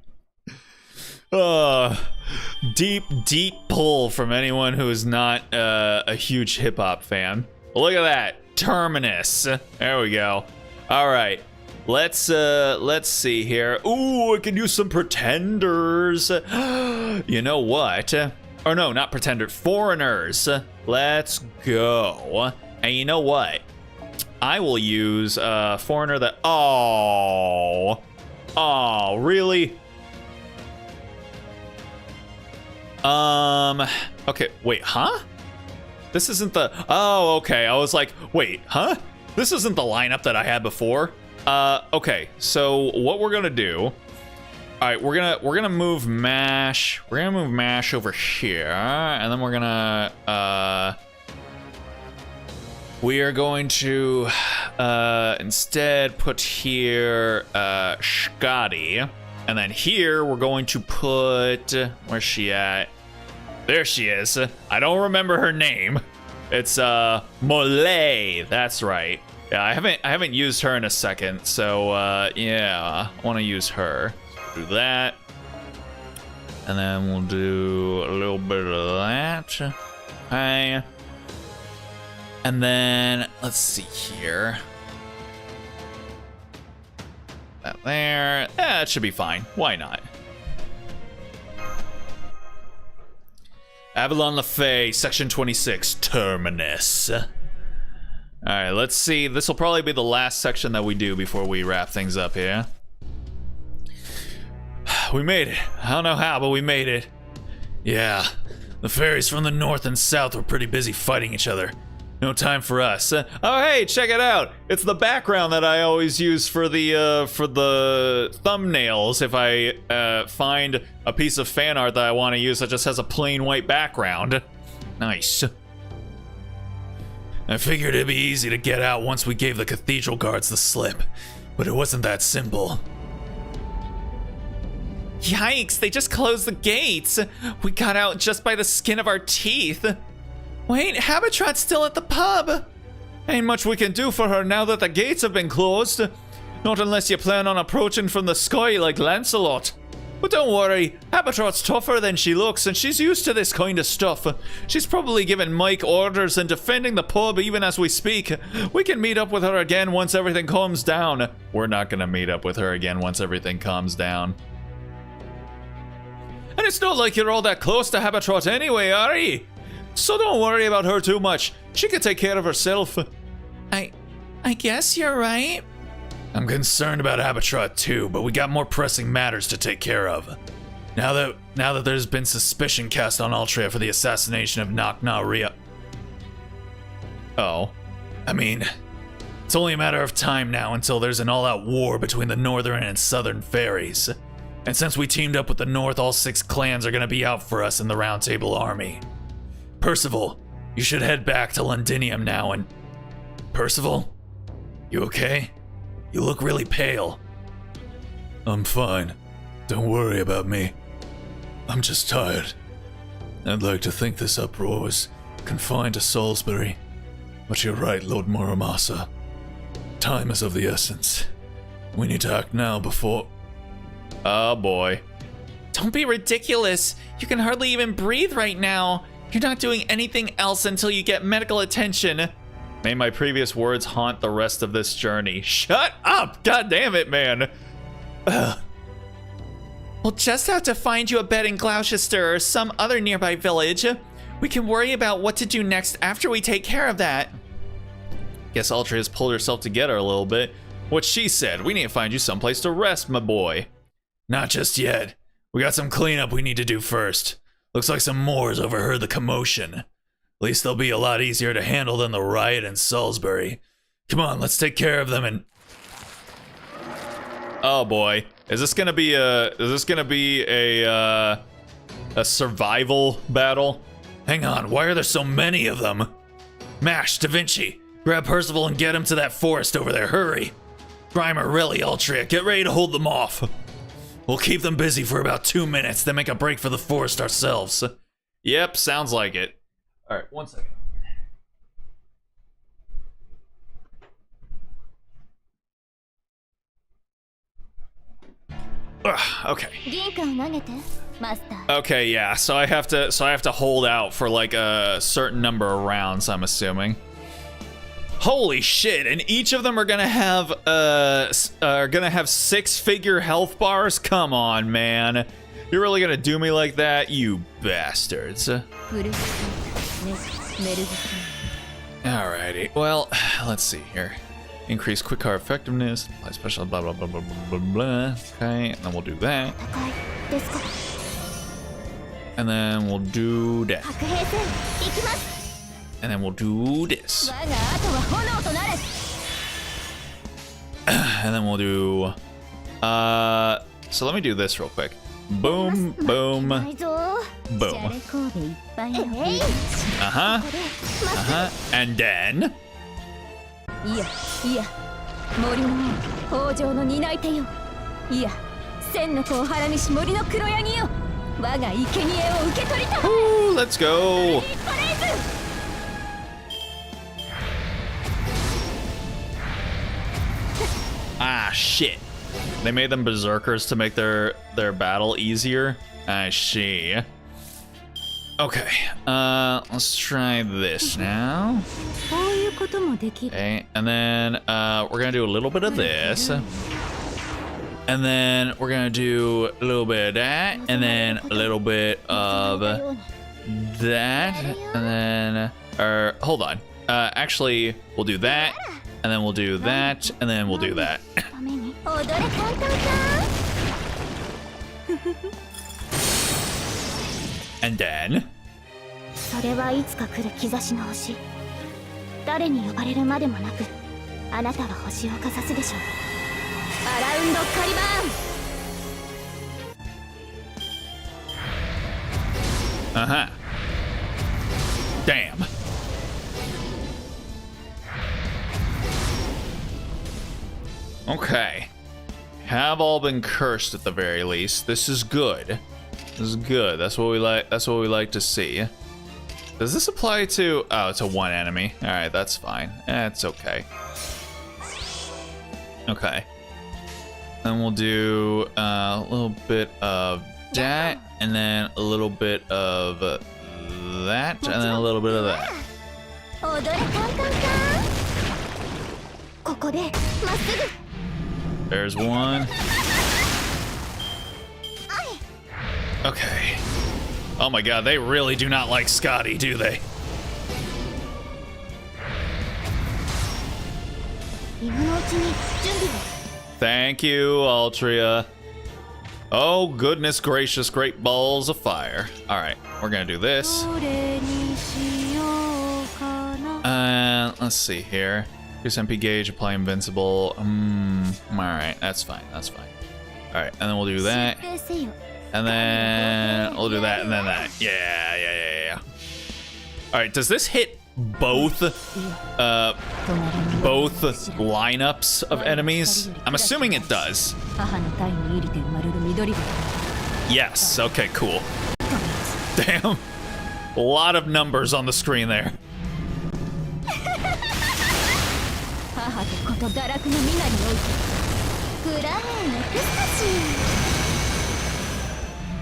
Deep pull from anyone who is not a huge hip-hop fan. Look at that. Terminus. There we go. All right. Let's see here. Ooh, I can use some pretenders. You know what? Or no, not pretenders. Foreigners. Let's go. And you know what? I will use foreigner that... Oh, really? Okay, wait, huh? This isn't the... Oh, okay, I was like, wait, huh? This isn't the lineup that I had before. Okay, so what we're gonna do... All right, we're gonna move Mash. We're gonna move Mash over here, and then we're gonna... We are going to instead put here Scotty. And then here we're going to put, where's she at? There she is. I don't remember her name. It's Molay. That's right. Yeah, I haven't used her in a second. So yeah, I want to use her. Do that. And then we'll do a little bit of that. Okay. And then, let's see here. That there. It should be fine. Why not? Avalon LaFay, Section 26, Terminus. Alright, let's see. This will probably be the last section that we do before we wrap things up here. We made it. I don't know how, but we made it. Yeah, the fairies from the north and south were pretty busy fighting each other. No time for us. Oh, hey, check it out. It's the background that I always use for the thumbnails. If I find a piece of fan art that I want to use that just has a plain white background. Nice. I figured it'd be easy to get out once we gave the cathedral guards the slip, but it wasn't that simple. Yikes, they just closed the gates. We got out just by the skin of our teeth. Wait, Habitrot's still at the pub. Ain't much we can do for her now that the gates have been closed. Not unless you plan on approaching from the sky like Lancelot. But don't worry, Habitrot's tougher than she looks, and she's used to this kind of stuff. She's probably giving Mike orders and defending the pub even as we speak. We can meet up with her again once everything calms down. We're not gonna meet up with her again once everything calms down. And it's not like you're all that close to Habitrot anyway, are you? So don't worry about her too much. She can take care of herself. I guess you're right. I'm concerned about Habitrot too, but we got more pressing matters to take care of. Now that there's been suspicion cast on Altria for the assassination of Knock Na Ria. Oh. I mean, it's only a matter of time now until there's an all-out war between the northern and southern fairies. And since we teamed up with the north, all 6 clans are gonna be out for us in the Round Table Army. Percival, you should head back to Londinium now and... Percival? You okay? You look really pale. I'm fine. Don't worry about me. I'm just tired. I'd like to think this uproar was confined to Salisbury. But you're right, Lord Muramasa. Time is of the essence. We need to act now before... Oh boy. Don't be ridiculous. You can hardly even breathe right now. You're not doing anything else until you get medical attention. May my previous words haunt the rest of this journey. Shut up! God damn it, man. We'll just have to find you a bed in Gloucester or some other nearby village. We can worry about what to do next after we take care of that. Guess Altria has pulled herself together a little bit. What she said, we need to find you someplace to rest, my boy. Not just yet. We got some cleanup we need to do first. Looks like some Moors overheard the commotion. At least they'll be a lot easier to handle than the riot in Salisbury. Come on, let's take care of them and... Oh boy. Is this gonna be a survival battle? Hang on, why are there so many of them? Mash, Da Vinci, grab Percival and get him to that forest over there, hurry. Grimer, really, Altria, get ready to hold them off. We'll keep them busy for about 2 minutes, then make a break for the forest ourselves. Yep, sounds like it. Alright, 1 second. Okay. Okay, yeah. So I have to hold out for like a certain number of rounds, I'm assuming. Holy shit, and each of them are gonna have 6-figure health bars? Come on, man. You're really gonna do me like that? You bastards. Alrighty, well, let's see here. Increase quick car effectiveness, apply special blah blah blah blah blah blah. Okay, and then we'll do that. And then we'll do that. And then we'll do this. And then we'll do so let me do this real quick. Boom, boom, boom. And then ooh, let's go. Ah, shit. They made them berserkers to make their battle easier. I see. Okay, let's try this now. Okay, and then we're gonna do a little bit of this. And then we're gonna do a little bit of that, and then a little bit of that, and then, or hold on. Actually, we'll do that, and then we'll do that, and then we'll do that. And then damn. Okay. Have all been cursed at the very least. This is good. This is good. That's what we like. That's what we like to see. Does this apply to... Oh, it's a one enemy. All right, that's fine. That's okay. Okay. Then we'll do a little bit of that, and then a little bit of that, and then a little bit of that. 踊れカンカンカンここでまっすぐ There's one. Okay. Oh my god, they really do not like Scotty, do they? 今のうちに準備を Thank you, Altria. Oh, goodness gracious, great balls of fire. Alright, we're gonna do this. どれにしようかな Let's see here. Increase MP gauge, apply invincible. Alright, that's fine, that's fine. Alright, and then we'll do that. 設定せよ And then we'll do that, and then that. Yeah. Alright, does this hit both lineups of enemies? I'm assuming it does. 母の体に入りて生まれる緑が Yes, okay, cool. Damn. A lot of numbers on the screen there. 母と子と堕落の皆においてグラーネクスタシー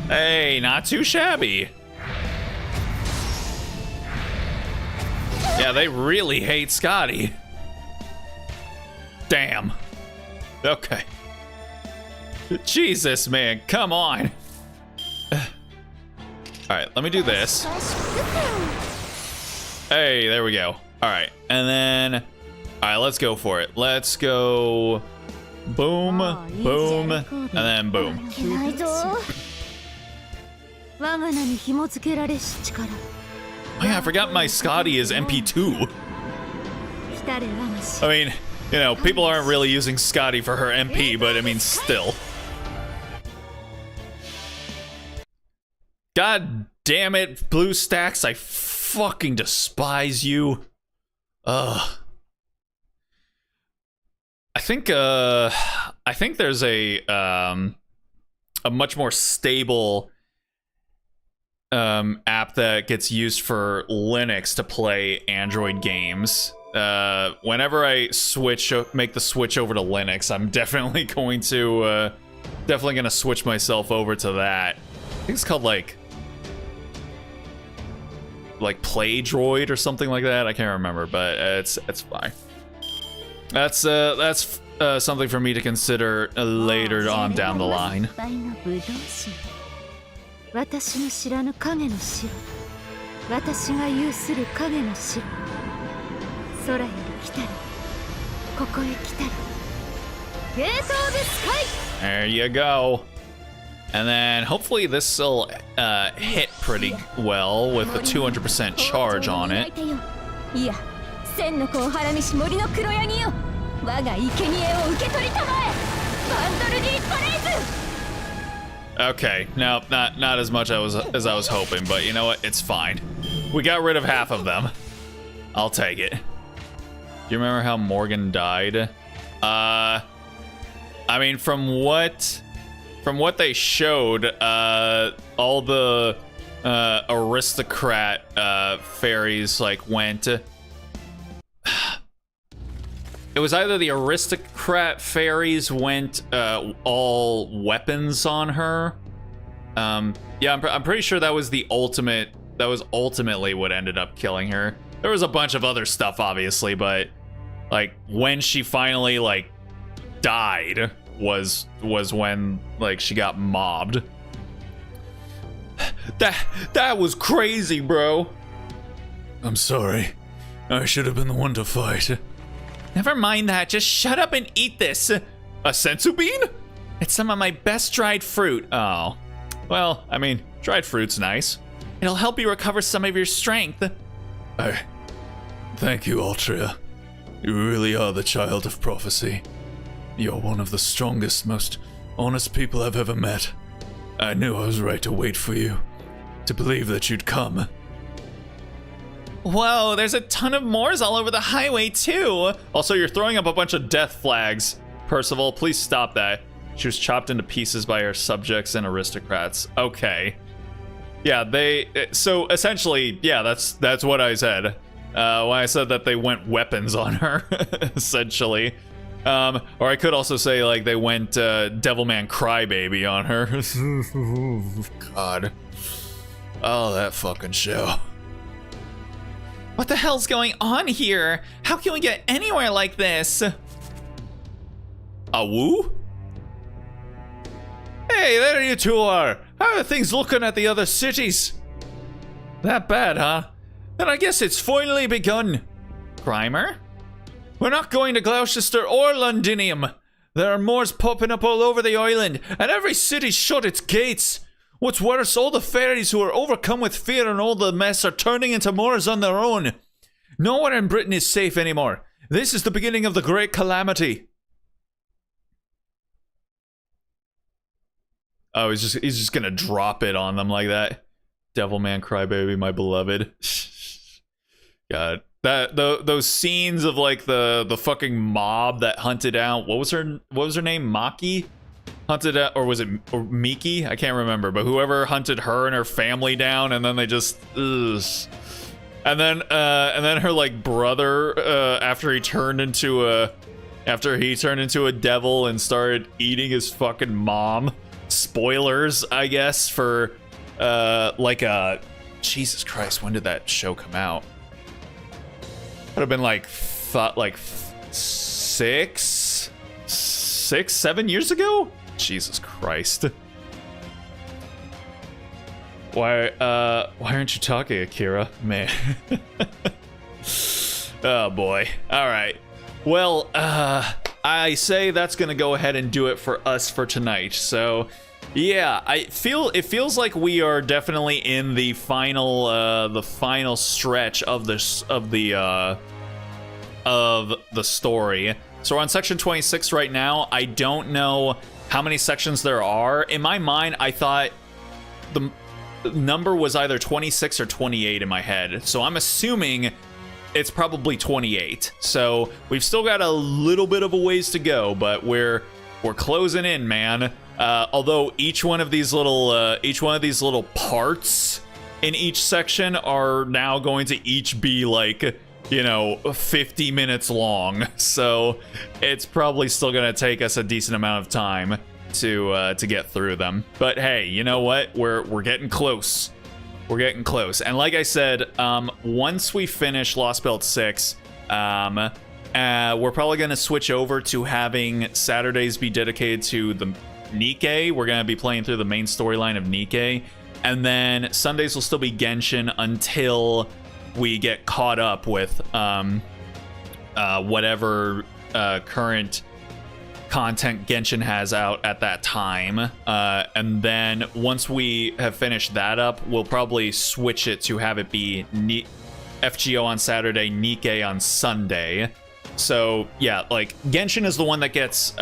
Hey, not too shabby. Yeah, they really hate Scotty. Damn. Okay. Jesus, man, come on. Alright, let me do this. Hey, there we go. Alright, and then... Alright, let's go for it. Let's go... Boom, boom, and then boom. いけないぞ我が名に紐付けられし力 Oh yeah, I forgot my Scotty is MP2. 来たれ我がし I mean, you know, people aren't really using Scotty for her MP, but I mean, still. God damn it, Blue Stacks, I fucking despise you. Ugh. I think there's a much more stable app that gets used for Linux to play Android games. Whenever I make the switch over to Linux, I'm definitely going to switch myself over to that. I think it's called like PlayDroid or something like that. I can't remember, but it's fine. That's something for me to consider later on down the line. 私の知らぬ影の城私が有する影の城空より来たりここへ来たりゲートオブスカイ There you go. And then hopefully this will hit pretty well with the 200% charge on it. いや千の子をはらみし森の黒ヤギよ我が生贄を受け取りたまえバンドルディパレイズ Okay, no, not as much as I was hoping, but you know what? It's fine. We got rid of half of them. I'll take it. Do you remember how Morgan died? I mean, from what they showed, all the aristocrat fairies like went. It was either the aristocrat fairies went all weapons on her. Yeah, I'm pretty sure that was the ultimate. That was ultimately what ended up killing her. There was a bunch of other stuff, obviously, but like when she finally like died was when like she got mobbed. That was crazy, bro. I'm sorry. I should have been the one to fight. Never mind that, just shut up and eat this. A sensu bean? It's some of my best dried fruit. Oh. Well, I mean, dried fruit's nice. It'll help you recover some of your strength. Thank you, Altria. You really are the child of prophecy. You're one of the strongest, most honest people I've ever met. I knew I was right to wait for you, to believe that you'd come. Whoa, there's a ton of Moors all over the highway, too. Also, you're throwing up a bunch of death flags. Percival, please stop that. She was chopped into pieces by her subjects and aristocrats. Okay. Yeah, so essentially, yeah, that's what I said. When I said that they went weapons on her, essentially. Or I could also say, like, they went Devilman Crybaby on her. God. Oh, that fucking show. What the hell's going on here? How can we get anywhere like this? A woo? Hey, there you two are. How are things looking at the other cities? That bad, huh? Then I guess it's finally begun. Grimer? We're not going to Gloucester or Londinium. There are moors popping up all over the island, and every city's shut its gates. What's worse, all the fairies who are overcome with fear and all the mess are turning into moors on their own. Nowhere in Britain is safe anymore. This is the beginning of the great calamity. Oh, he's just gonna drop it on them like that. Devilman Crybaby, my beloved. God, those scenes of like the fucking mob that hunted out, what was her name? Maki? Hunted out, or was it Miki? I can't remember, but whoever hunted her and her family down, and then they just ugh. And then her like brother, after he turned into a devil and started eating his fucking mom. Spoilers, I guess, for like a Jesus Christ, when did that show come out? Would have been like 7 years ago? Jesus Christ. Why aren't you talking, Akira? Man. Oh boy. All right. Well, I say that's gonna go ahead and do it for us for tonight. So, yeah, it feels like we are definitely in the final stretch of the story. So we're on section 26 right now. I don't know how many sections there are. In my mind, I thought the number was either 26 or 28 in my head. So I'm assuming it's probably 28. So we've still got a little bit of a ways to go, but we're closing in, man. Although each one of these little parts in each section are now going to each be like, you know, 50 minutes long. So it's probably still gonna take us a decent amount of time to get through them. But hey, you know what? We're getting close. We're getting close. And like I said, once we finish Lost Belt 6, we're probably gonna switch over to having Saturdays be dedicated to the Nikkei. We're gonna be playing through the main storyline of Nikkei. And then Sundays will still be Genshin until we get caught up with whatever current content Genshin has out at that time. And then once we have finished that up, we'll probably switch it to have it be FGO on Saturday, Nikkei on Sunday. So yeah, like Genshin is the one that gets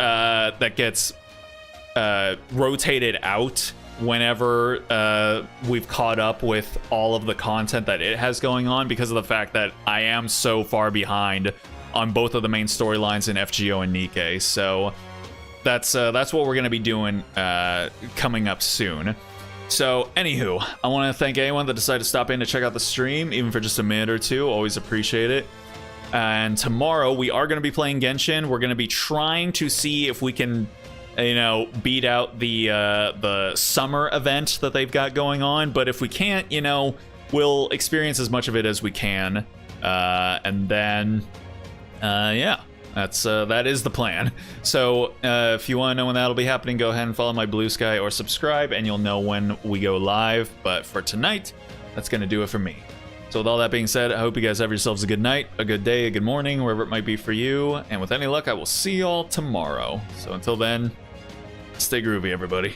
rotated out whenever we've caught up with all of the content that it has going on, because of the fact that I am so far behind on both of the main storylines in FGO and Nikkei. So that's what we're gonna be doing coming up soon. So anywho, I want to thank anyone that decided to stop in to check out the stream, even for just a minute or two. Always appreciate it. And tomorrow we are going to be playing Genshin. We're going to be trying to see if we can, you know, beat out the summer event that they've got going on. But if we can't, you know, we'll experience as much of it as we can. And then, yeah, that is the plan. So if you want to know when that'll be happening, go ahead and follow my Blue Sky or subscribe, and you'll know when we go live. But for tonight, that's going to do it for me. So with all that being said, I hope you guys have yourselves a good night, a good day, a good morning, wherever it might be for you. And with any luck, I will see y'all tomorrow. So until then, stay groovy, everybody.